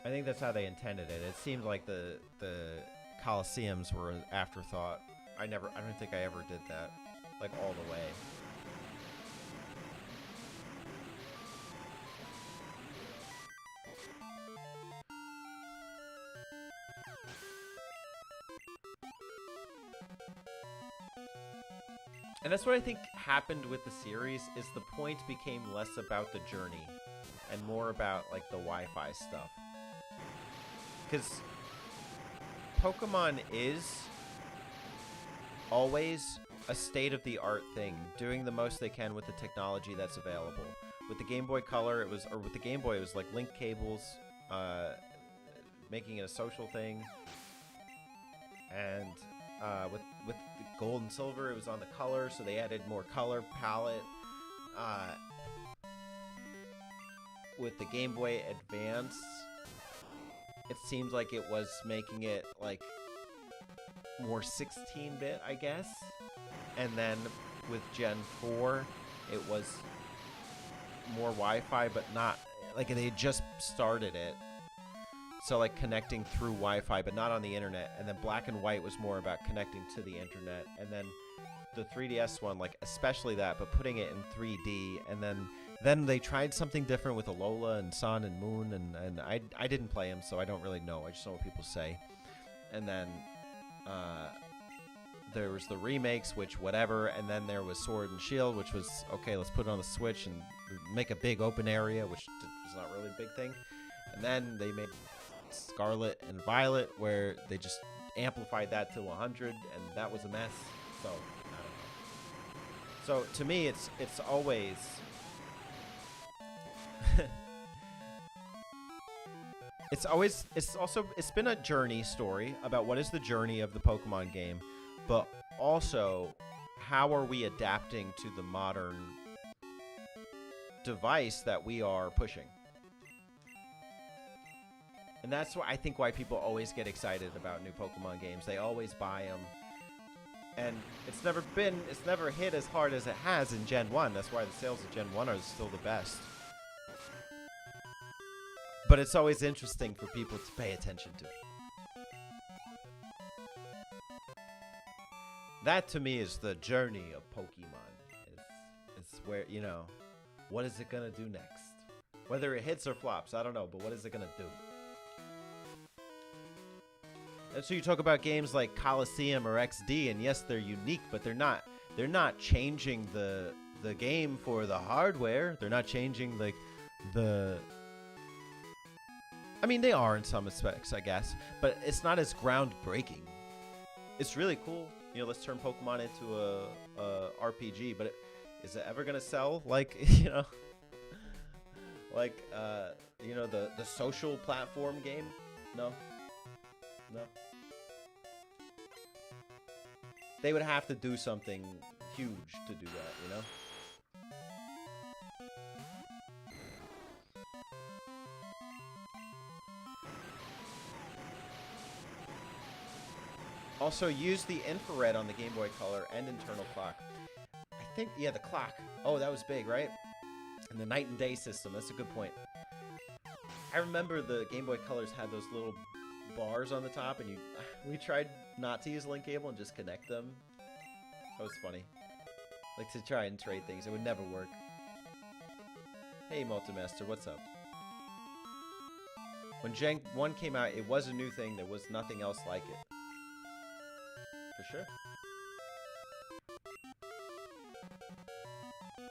I think that's how they intended it. It seemed like the Colosseums were an afterthought. I don't think I ever did that, like, all the way. And that's what I think happened with the series, is the point became less about the journey and more about, like, the Wi-Fi stuff. Because Pokemon is always a state-of-the-art thing, doing the most they can with the technology that's available. With the Game Boy Color, with the Game Boy, it was like link cables, making it a social thing. And with the Gold and Silver, it was on the color, so they added more color palette. With the Game Boy Advance, it seemed like it was making it, like, more 16-bit, I guess. And then with Gen 4, it was more Wi-Fi, but not, like, they had just started it. So, like, connecting through Wi-Fi, but not on the internet. And then Black and White was more about connecting to the internet. And then the 3DS one, like, especially that, but putting it in 3D. And then they tried something different with Alola and Sun and Moon. And I didn't play them, so I don't really know. I just know what people say. And then there was the remakes, which whatever. And then there was Sword and Shield, which was, okay, let's put it on the Switch and make a big open area, which was not really a big thing. And then they made Scarlet and Violet, where they just amplified that to 100, and that was a mess. So I don't know. So to me, it's always it's been a journey story about what is the journey of the Pokemon game, but also how are we adapting to the modern device that we are pushing. And that's why I think why people always get excited about new Pokemon games. They always buy them. And it's never hit as hard as it has in Gen 1. That's why the sales of Gen 1 are still the best. But it's always interesting for people to pay attention to. That to me is the journey of Pokemon. It's where, you know, what is it going to do next? Whether it hits or flops, I don't know, but what is it going to do? And so you talk about games like Coliseum or XD, and yes, they're unique, but they're not changing the game for the hardware. They're not changing, like, I mean, they are in some aspects, I guess, but it's not as groundbreaking. It's really cool. You know, let's turn Pokemon into a RPG, but is it ever gonna sell like, you know, like you know, the social platform game? No. They would have to do something huge to do that, you know? Also, use the infrared on the Game Boy Color and internal clock. I think, yeah, the clock. Oh, that was big, right? And the night and day system. That's a good point. I remember the Game Boy Colors had those little bars on the top, and we tried not to use link cable and just connect them. That was funny. Like, to try and trade things. It would never work. Hey, Multimaster, what's up? When Gen 1 came out, it was a new thing. There was nothing else like it. For sure.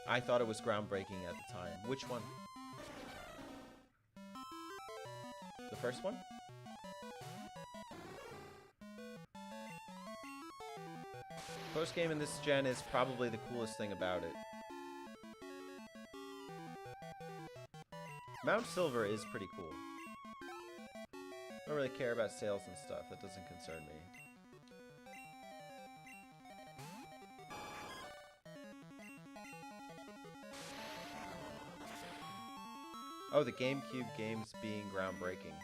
I thought it was groundbreaking at the time. Which one? The first one? Post game in this gen is probably the coolest thing about it. Mount Silver is pretty cool. I don't really care about sales and stuff. That doesn't concern me. Oh, the GameCube games being groundbreaking.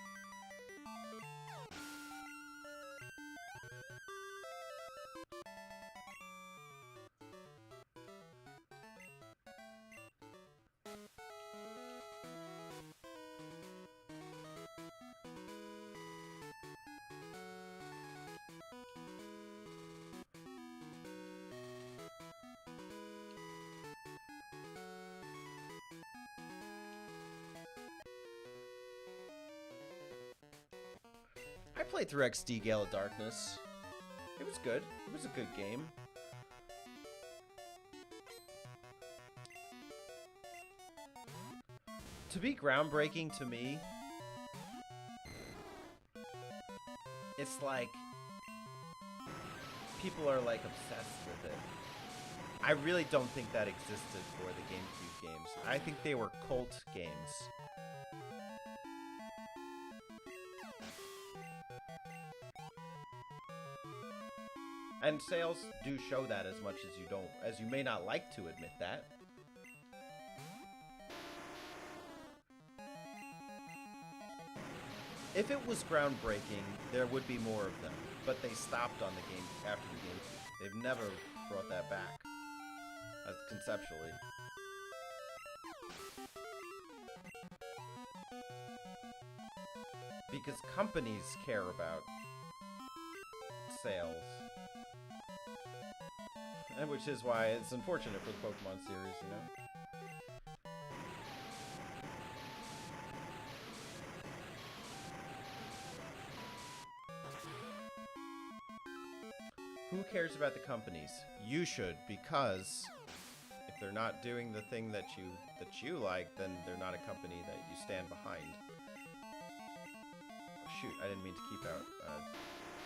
I played through XD Gale of Darkness. It was good. It was a good game. To be groundbreaking to me, it's like people are like obsessed with it. I really don't think that existed for the GameCube games. I think they were cult games. And sales do show that as much as you may not like to admit that. If it was groundbreaking, there would be more of them, but they stopped on the game after the GameCube. They've never brought that back, conceptually. Because companies care about sales. And which is why it's unfortunate for the Pokemon series, you know? Who cares about the companies? You should, because if they're not doing the thing that you like, then they're not a company that you stand behind. Oh, shoot, I didn't mean to keep out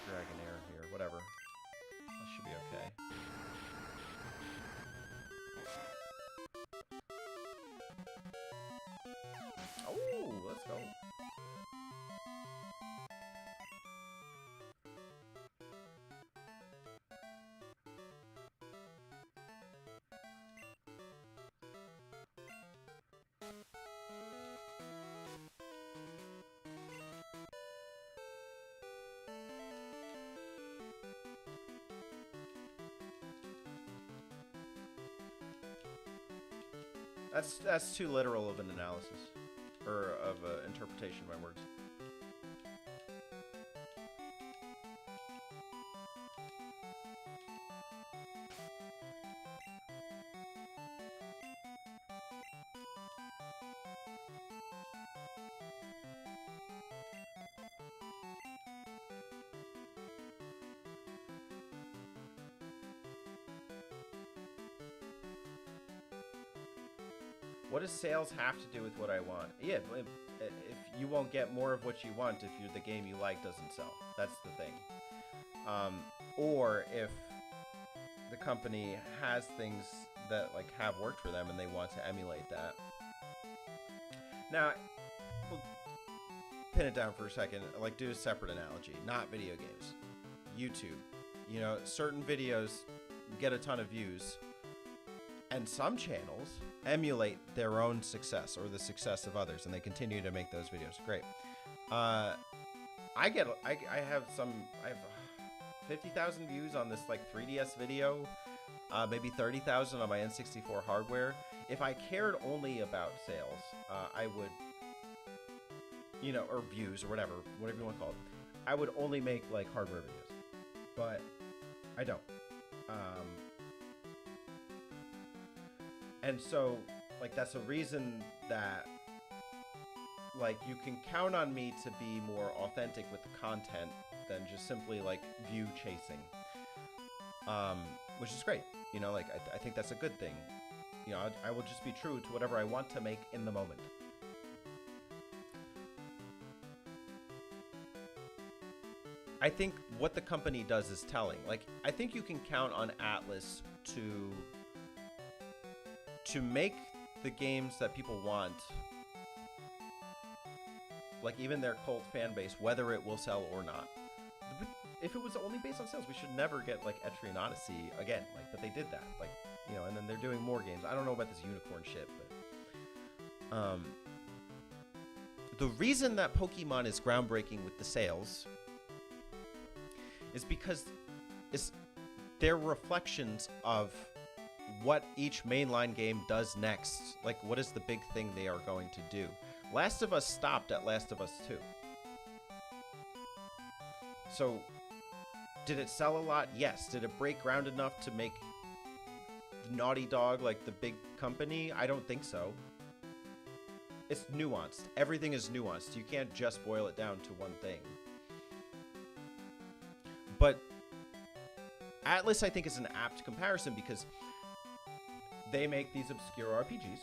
Dragonair here. Whatever. That should be okay. Oh, let's go. That's too literal of an analysis, or of an interpretation of my words. What does sales have to do with what I want? Yeah, if you won't get more of what you want if the game you like doesn't sell. That's the thing. Or if the company has things that like have worked for them and they want to emulate that. Now, we'll pin it down for a second. Like, do a separate analogy. Not video games. YouTube. You know, certain videos get a ton of views. And some channels emulate their own success or the success of others, and they continue to make those videos. Great. I have 50,000 views on this like 3DS video, maybe 30,000 on my N64 hardware. If I cared only about sales, I would, you know, or views or whatever you want to call it. I would only make like hardware videos, but I don't. And so, like, that's a reason that, like, you can count on me to be more authentic with the content than just simply, like, view chasing. Which is great. You know, like, I think that's a good thing. You know, I will just be true to whatever I want to make in the moment. I think what the company does is telling. Like, I think you can count on Atlas to make the games that people want, like even their cult fan base, whether it will sell or not. If it was only based on sales, we should never get like Etrian Odyssey again. Like, but they did that. Like, you know, and then they're doing more games. I don't know about this unicorn shit, but the reason that Pokemon is groundbreaking with the sales is because they're reflections of what each mainline game does next. Like, what is the big thing they are going to do? Last of Us stopped at Last of Us 2. So, did it sell a lot? Yes. Did it break ground enough to make Naughty Dog like the big company? I don't think so. It's nuanced. Everything is nuanced. You can't just boil it down to one thing. Atlas, I think, is an apt comparison because they make these obscure RPGs.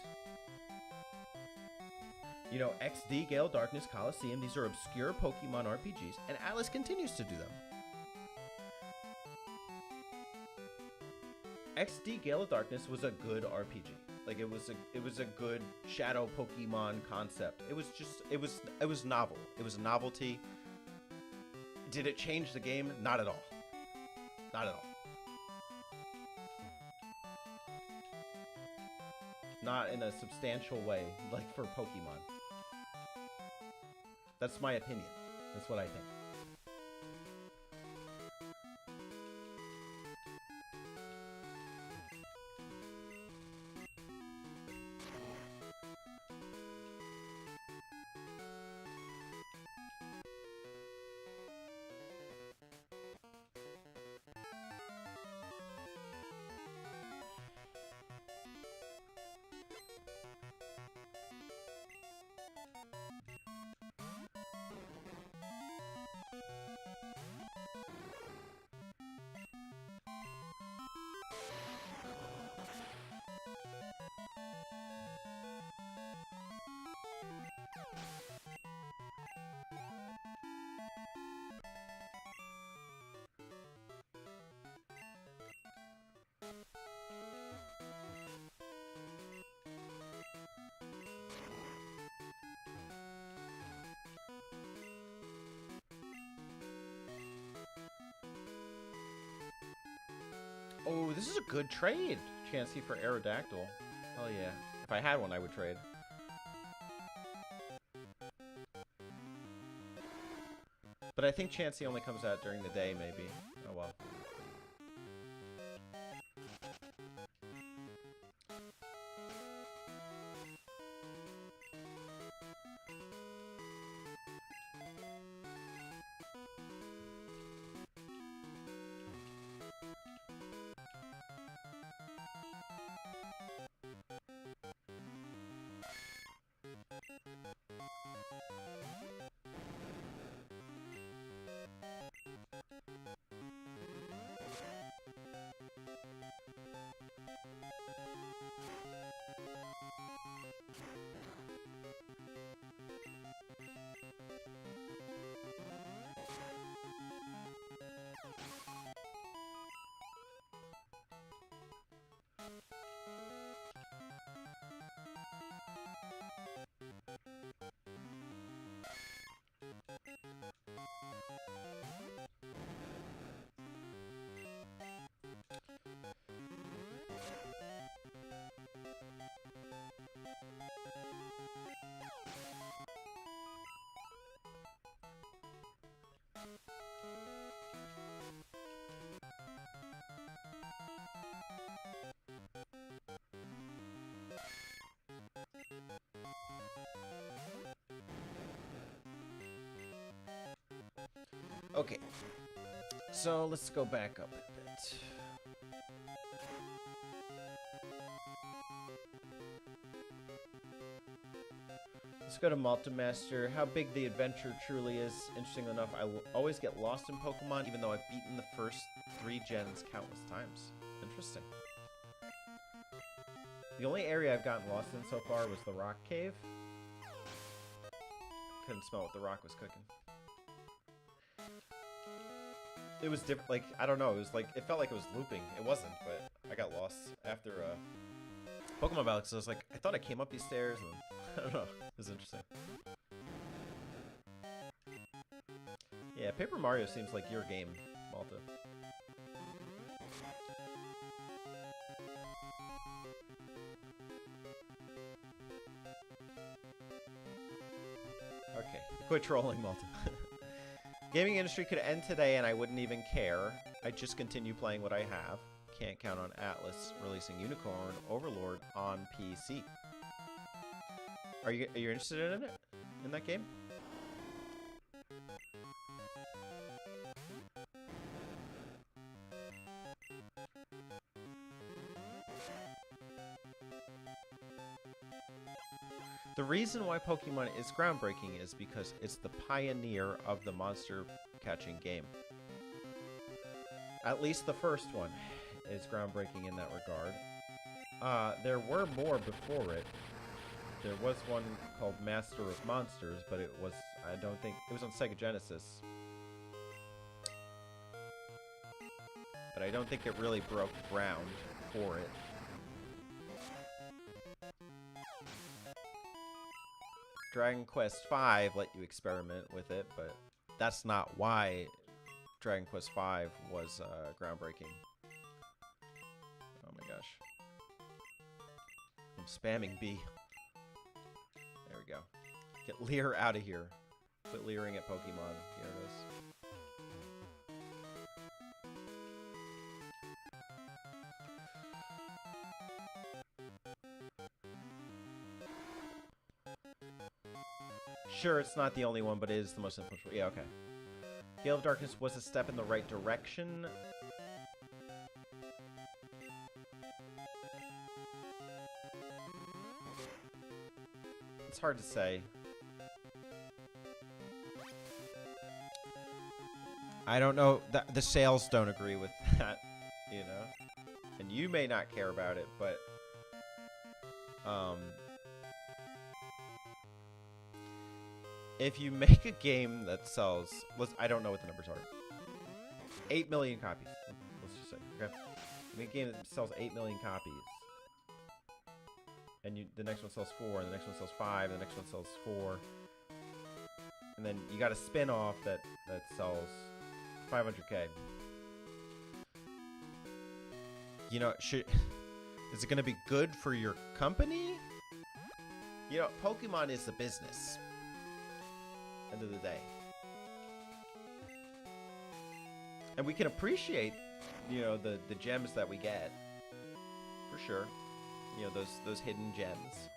You know, XD, Gale of Darkness, Coliseum, these are obscure Pokemon RPGs, and Atlas continues to do them. XD, Gale of Darkness was a good RPG. Like, it was a good shadow Pokemon concept. It was novel. It was a novelty. Did it change the game? Not at all. Not at all. Not in a substantial way, like for Pokemon. That's my opinion. That's what I think. Oh, this is a good trade. Chansey for Aerodactyl. Hell yeah. If I had one, I would trade. But I think Chansey only comes out during the day, maybe. Oh well. Okay, so let's go back up a bit. Let's go to Multimaster. How big the adventure truly is. Interesting enough, I will always get lost in Pokemon, even though I've beaten the first 3 gens countless times. Interesting. The only area I've gotten lost in so far was the Rock Cave. Couldn't smell what the rock was cooking. It was different, like, I don't know, it was like, it felt like it was looping. It wasn't, but I got lost after Pokemon Battle, because I was like, I thought I came up these stairs, and I don't know, it was interesting. Yeah, Paper Mario seems like your game, Malta. Okay, quit trolling, Malta. Gaming industry could end today and I wouldn't even care. I'd just continue playing what I have. Can't count on Atlas releasing Unicorn Overlord on PC. Are you interested in it? In that game? The reason why Pokemon is groundbreaking is because it's the pioneer of the monster catching game. At least the first one is groundbreaking in that regard. There were more before it. There was one called Master of Monsters, but it was, I don't think, it was on Sega Genesis. But I don't think it really broke ground for it. Dragon Quest V let you experiment with it, but that's not why Dragon Quest V was groundbreaking. Oh my gosh. I'm spamming B. There we go. Get Leer out of here. Quit leering at Pokemon. Here it is. Sure, it's not the only one, but it is the most influential. Yeah, okay. Gale of Darkness was a step in the right direction. It's hard to say. I don't know. The sales don't agree with that, you know? And you may not care about it, but... if you make a game that sells... I don't know what the numbers are. 8 million copies. Let's just say, okay? You make a game that sells 8 million copies. And the next one sells 4, and the next one sells 5, and the next one sells 4. And then you got a spin-off that sells 500K. You know, is it going to be good for your company? You know, Pokemon is a business. End of the day. And we can appreciate, you know, the gems that we get. For sure. You know, those hidden gems.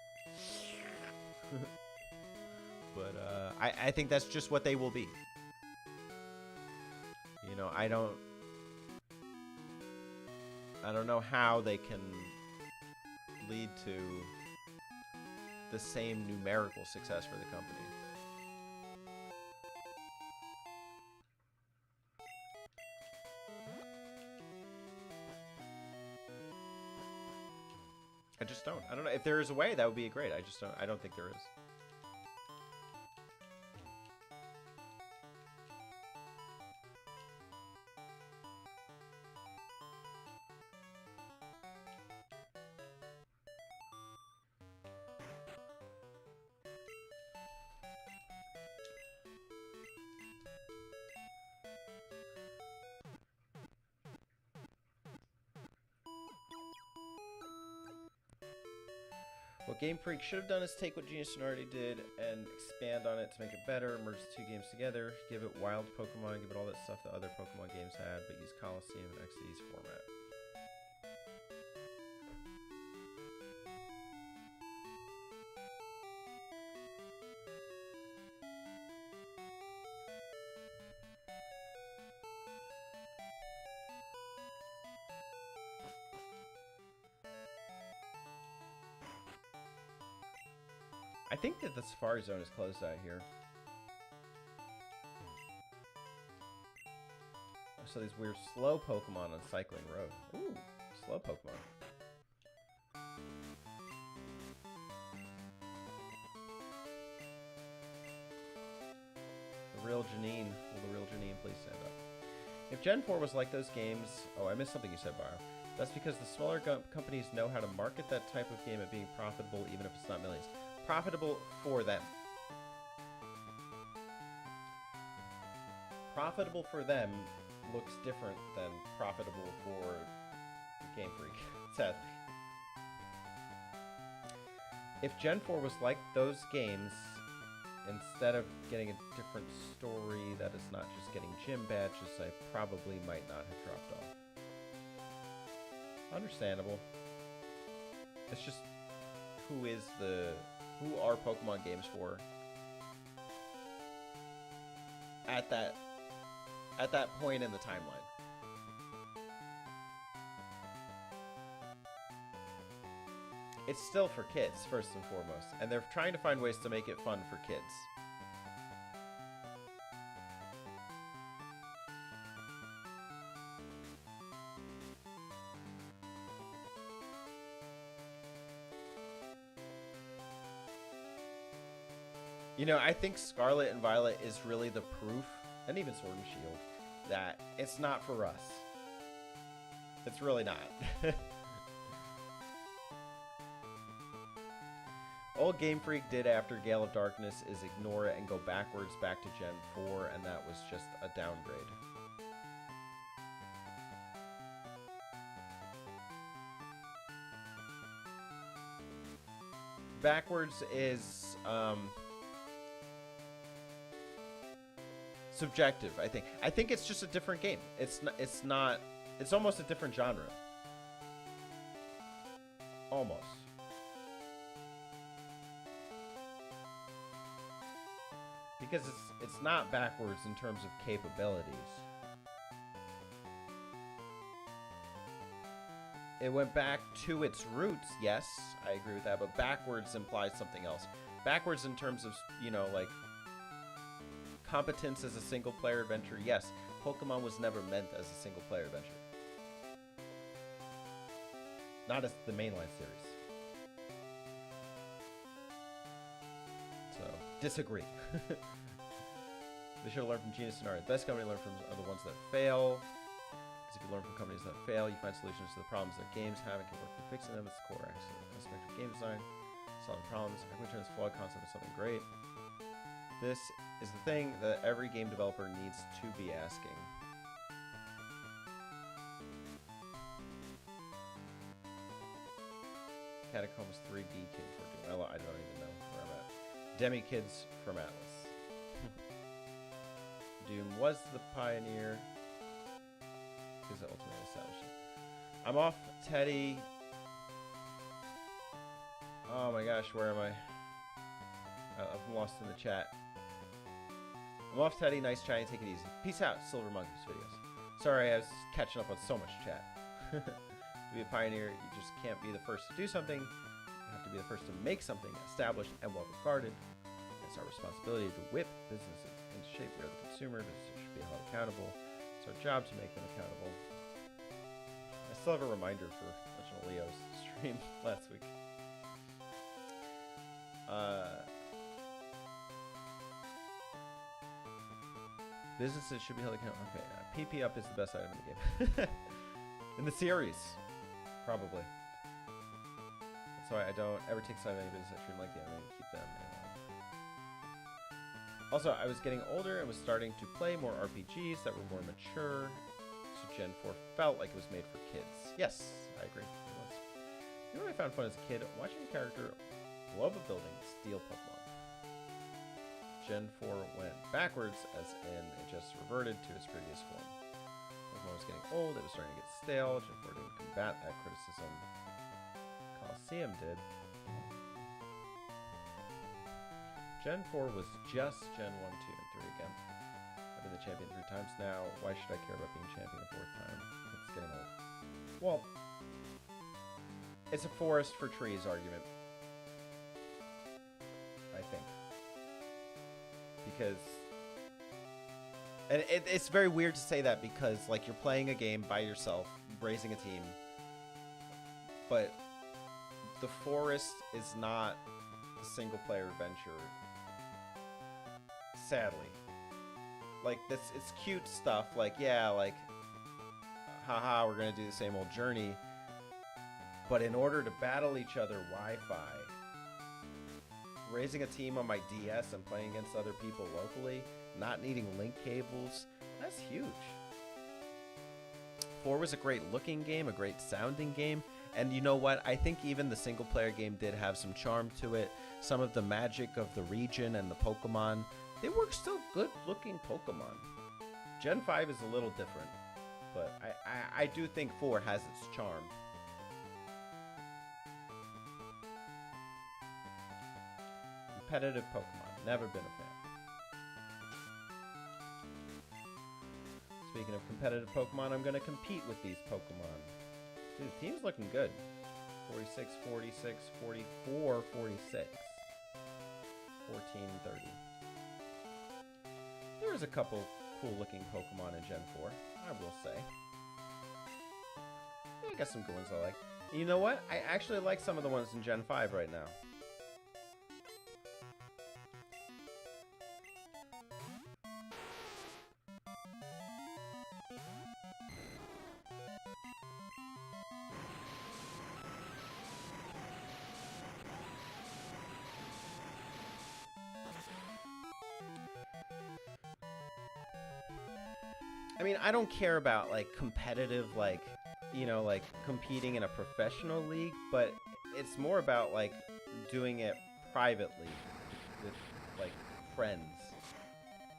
But I think that's just what they will be. You know, I don't know how they can lead to the same numerical success for the company. I just don't. I don't know. If there is a way, that would be great. I don't think there is. What Game Freak should have done is take what Genius already did and expand on it to make it better, merge the two games together, give it wild Pokemon, give it all that stuff that other Pokemon games had, but use Coliseum and XD's format. I think that the Safari Zone is closed out here. So these weird slow Pokemon on Cycling Road. Ooh, slow Pokemon. The real Janine. Will the real Janine please stand up? If Gen 4 was like those games... Oh, I missed something you said, Bio. That's because the smaller companies know how to market that type of game at being profitable even if it's not millions. Profitable for them. Profitable for them looks different than profitable for Game Freak, sadly. If Gen 4 was like those games, instead of getting a different story that is not just getting gym badges, I probably might not have dropped off. Understandable. It's just, who are Pokemon games for at that point in the timeline? It's still for kids, first and foremost, and they're trying to find ways to make it fun for kids. You know, I think Scarlet and Violet is really the proof, and even Sword and Shield, that it's not for us. It's really not. All Game Freak did after Gale of Darkness is ignore it and go backwards back to Gen 4, and that was just a downgrade. Backwards is subjective, I think. I think it's just a different game. It's not it's almost a different genre. Almost. Because it's not backwards in terms of capabilities. It went back to its roots, yes, I agree with that, but backwards implies something else. Backwards in terms of, you know, like, competence as a single-player adventure, yes. Pokemon was never meant as a single-player adventure. Not as the mainline series. So, disagree. They should have learned from Genius and Art. The best company to learn from are the ones that fail. Because if you learn from companies that fail, you find solutions to the problems that games have and can work through fixing them. It's the core aspect of game design. Solving problems. Everyone turns flawed concept into something great. This is the thing that every game developer needs to be asking. Catacombs 3D King for Doom. I don't even know where I'm at. Demi Kids from Atlas. Doom was the pioneer. Is it ultimately established? I'm off, Teddy. Oh my gosh, where am I? I'm lost in the chat. I'm off, Teddy. Nice chatting. Take it easy. Peace out, Silver Monkeys videos. Sorry, I was catching up on so much chat. To be a pioneer, you just can't be the first to do something. You have to be the first to make something established and well regarded. It's our responsibility to whip businesses into shape. We are the consumer. Businesses should be held accountable. It's our job to make them accountable. I still have a reminder for Legend of Leo's stream last week. Businesses should be held accountable. Okay, PP up is the best item in the game. In the series, probably. That's why I don't ever take side of any business that stream like the anime to keep them alive. Also, I was getting older and was starting to play more RPGs that were more mature. So Gen 4 felt like it was made for kids. Yes, I agree. It was. You know what I found fun as a kid? Watching a character blow up a building, steal Pokemon. Gen 4 went backwards, as in it just reverted to its previous form. Pokemon was getting old, it was starting to get stale. Gen 4 didn't combat that criticism. Coliseum did. Gen 4 was just Gen 1, 2, and 3 again. I've been the champion 3 times now. Why should I care about being champion a 4th time? It's getting old. Well, it's a forest for trees argument. I think. Because... And it's very weird to say that because, like, you're playing a game by yourself, raising a team. But the forest is not a single-player adventure. Sadly. Like, it's cute stuff. Like, yeah, like, haha, we're gonna do the same old journey. But in order to battle each other Wi-Fi, raising a team on my DS and playing against other people locally, not needing link cables, that's huge. 4 was a great looking game, a great sounding game, and you know what? I think even the single player game did have some charm to it. Some of the magic of the region and the Pokemon, they were still good looking Pokemon. Gen 5 is a little different, but I do think 4 has its charm. Competitive Pokemon, never been a fan. Speaking of competitive Pokemon, I'm going to compete with these Pokemon. Dude, the team's looking good. 46, 46, 44, 46. 14, 30. There's a couple cool looking Pokemon in Gen 4, I will say. I got some good ones I like. You know what? I actually like some of the ones in Gen 5 right now. I mean, I don't care about like competitive, like, you know, like competing in a professional league, but it's more about like doing it privately with like friends.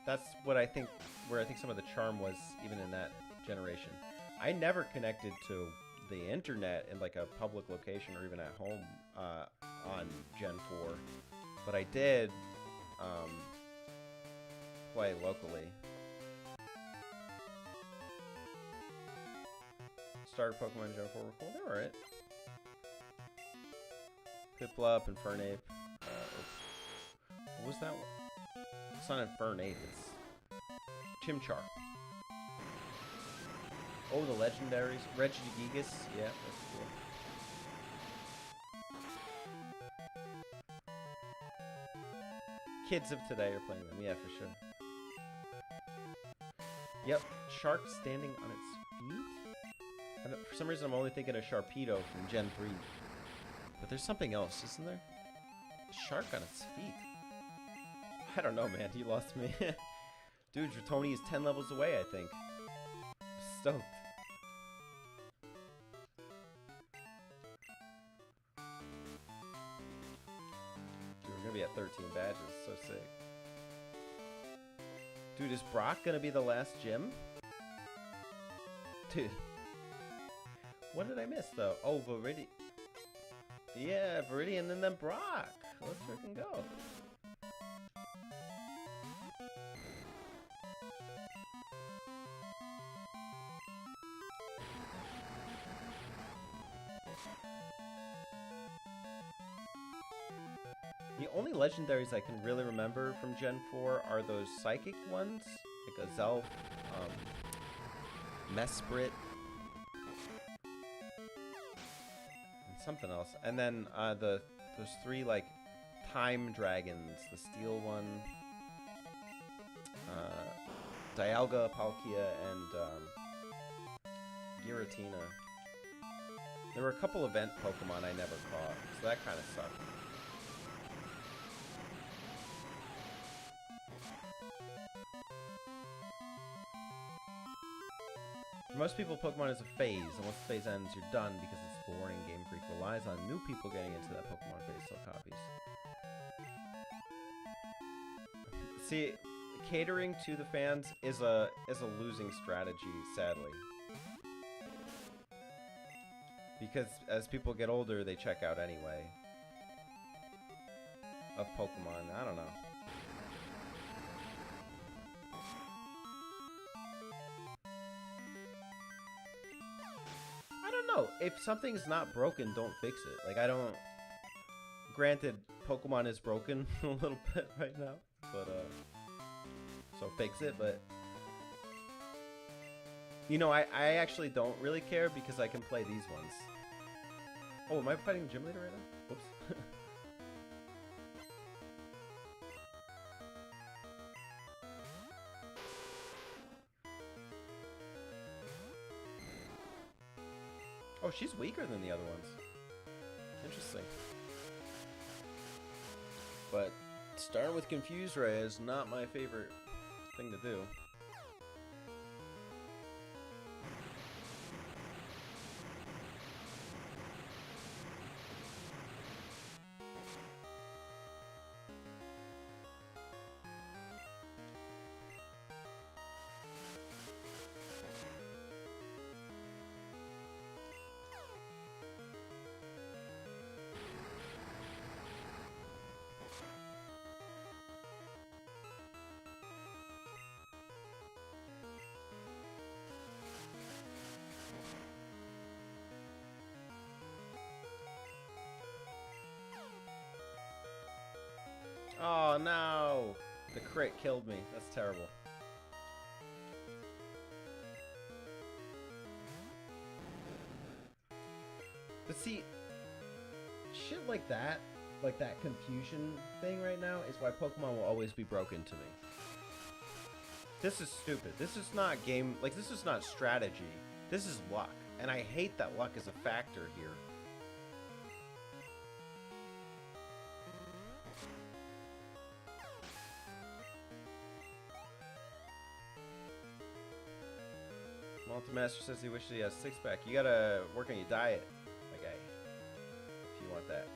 That's what I think, where I think some of the charm was even in that generation. I never connected to the internet in like a public location or even at home on Gen 4, but I did play locally. Started Pokemon Gen 4 were cool. They were alright. Piplup and Fernape. What was that one? It's not Infernape, it's Chimchar. Oh, the legendaries. Regigigas. Yeah, that's cool. Kids of today are playing them. Yeah, for sure. Yep. Shark standing on its feet? For some reason, I'm only thinking of Sharpedo from Gen 3. But there's something else, isn't there? Shark on its feet. I don't know, man. You lost me. Dude, Dratoni is 10 levels away, I think. Stoked. Dude, we're gonna be at 13 badges. So sick. Dude, is Brock gonna be the last gym? Dude. What did I miss, though? Oh, Viridian. Yeah, Viridian and then Brock. Let's freaking go. The only legendaries I can really remember from Gen 4 are those psychic ones, like a Zelf, Mesprit, and something else. And then those three like time dragons, the steel one, Dialga, Palkia, and Giratina. There were a couple event Pokemon I never caught, so that kind of sucked. For most people, Pokemon is a phase, and once the phase ends, you're done because it's boring. Game Freak relies on new people getting into that Pokemon phase to sell copies. See, catering to the fans is a losing strategy, sadly. Because as people get older, they check out anyway. Of Pokemon, I don't know. No, if something's not broken, don't fix it. Like, I don't... Granted, Pokemon is broken a little bit right now, but, so fix it, but... You know, I actually don't really care because I can play these ones. Oh, am I fighting Gym Leader right now? Whoops. Oh, she's weaker than the other ones. Interesting. But starting with Confuse Ray is not my favorite thing to do. Oh no! The crit killed me. That's terrible. But see, shit like that confusion thing right now is why Pokemon will always be broken to me. This is stupid. This is not game, like this is not strategy. This is luck. And I hate that luck is a factor here. Multimaster says he wishes he has six-pack. You gotta work on your diet, my guy, if you want that.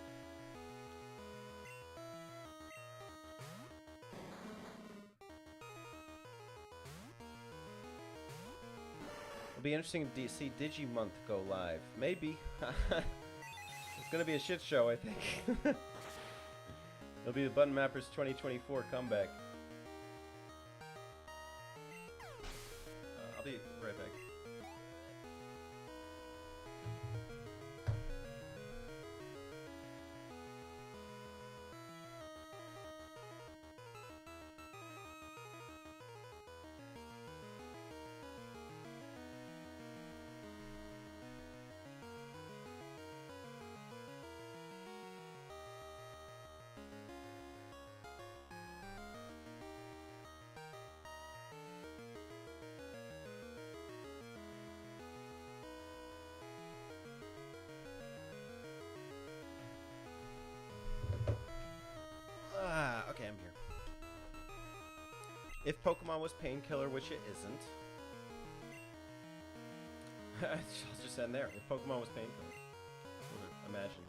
It'll be interesting to see Digimonth go live. Maybe. It's gonna be a shit show, I think. It'll be the Button Mappers 2024 comeback. I'll be right back. Okay, I'm here. If Pokemon was Painkiller, which it isn't. I'll just end there. If Pokemon was Painkiller. Imagine.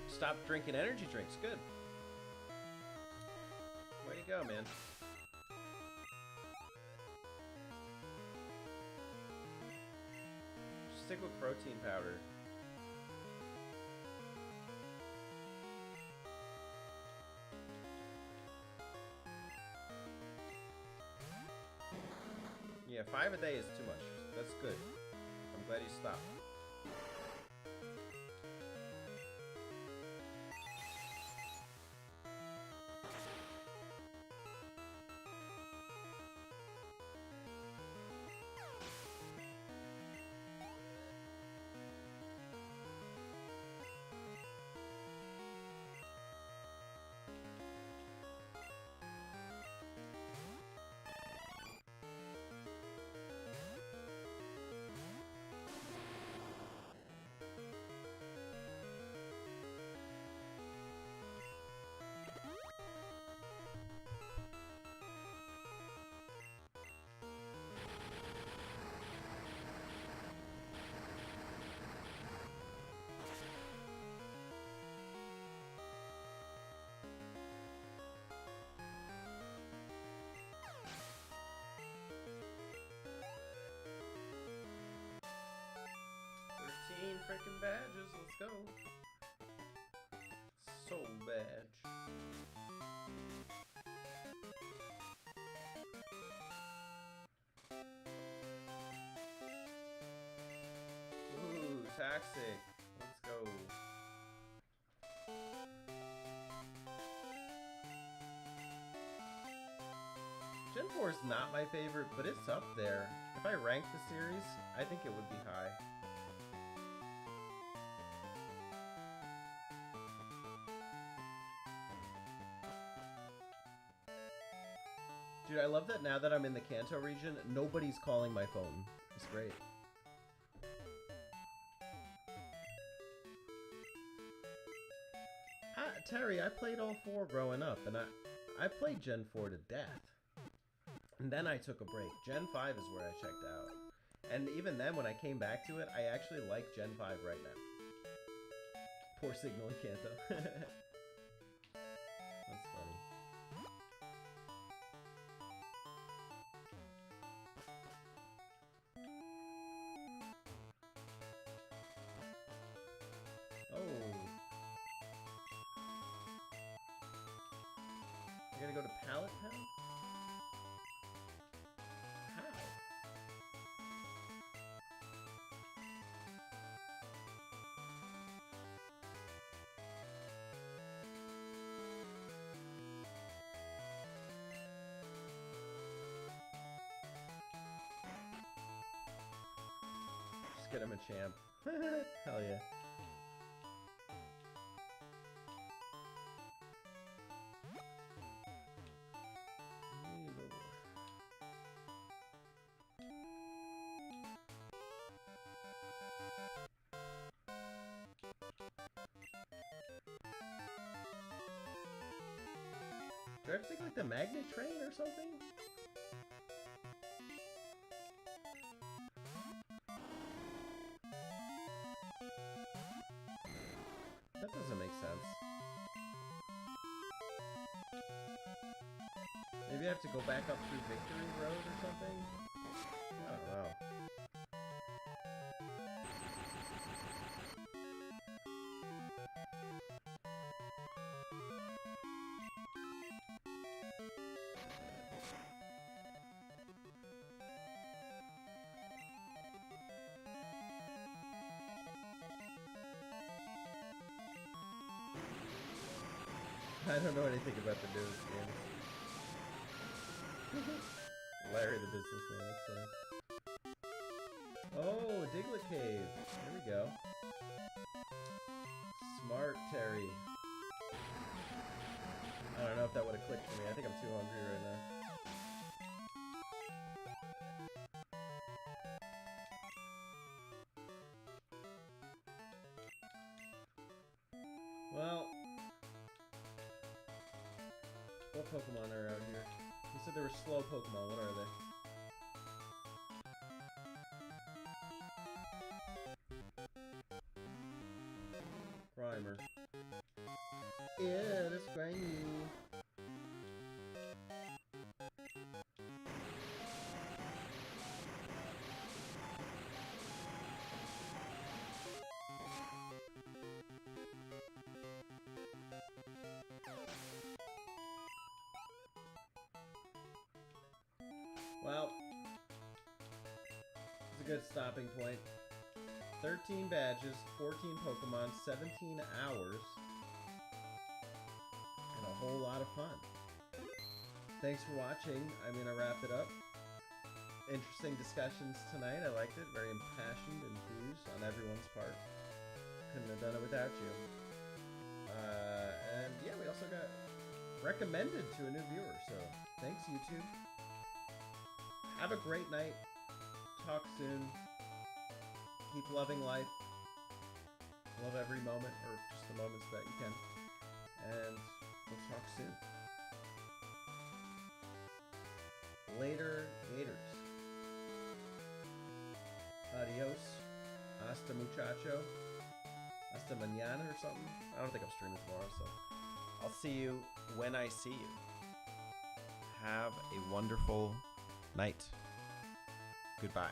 Stop drinking energy drinks. Good. Way to go, man. Just stick with protein powder. Yeah, 5 a day is too much. That's good. I'm glad you stopped. Freaking badges, let's go. Soul badge. Ooh, toxic. Let's go. Gen 4 is not my favorite, but it's up there. If I rank the series, I think it would be high. Dude, I love that now that I'm in the Kanto region, nobody's calling my phone. It's great. Terry, I played all 4 growing up, and I played Gen 4 to death. And then I took a break. Gen 5 is where I checked out. And even then, when I came back to it, I actually like Gen 5 right now. Poor signal in Kanto. That's funny. You're gonna go to Pallet Town? How? Just get him a champ. Hell yeah. Do I have to take like the magnet train or something? That doesn't make sense. Maybe I have to go back up through Victory Road or something? I don't know. I don't know anything about the news game. Larry the businessman, that's funny. Oh, Diglett Cave. There we go. Smart Terry. I don't know if that would have clicked for me. I think I'm too hungry right now. Well, what Pokemon are out here? You said there were slow Pokemon. What are they? Grimer. Yeah, that's grimy. Well, it's a good stopping point. 13 badges, 14 Pokemon, 17 hours, and a whole lot of fun. Thanks for watching. I'm going to wrap it up. Interesting discussions tonight. I liked it. Very impassioned, enthused on everyone's part. Couldn't have done it without you. And yeah, we also got recommended to a new viewer, so thanks, YouTube. Have a great night. Talk soon. Keep loving life. Love every moment, or just the moments that you can. And we'll talk soon. Later, Gators. Adios. Hasta muchacho. Hasta mañana or something. I don't think I'm streaming tomorrow, so I'll see you when I see you. Have a wonderful night. Goodbye.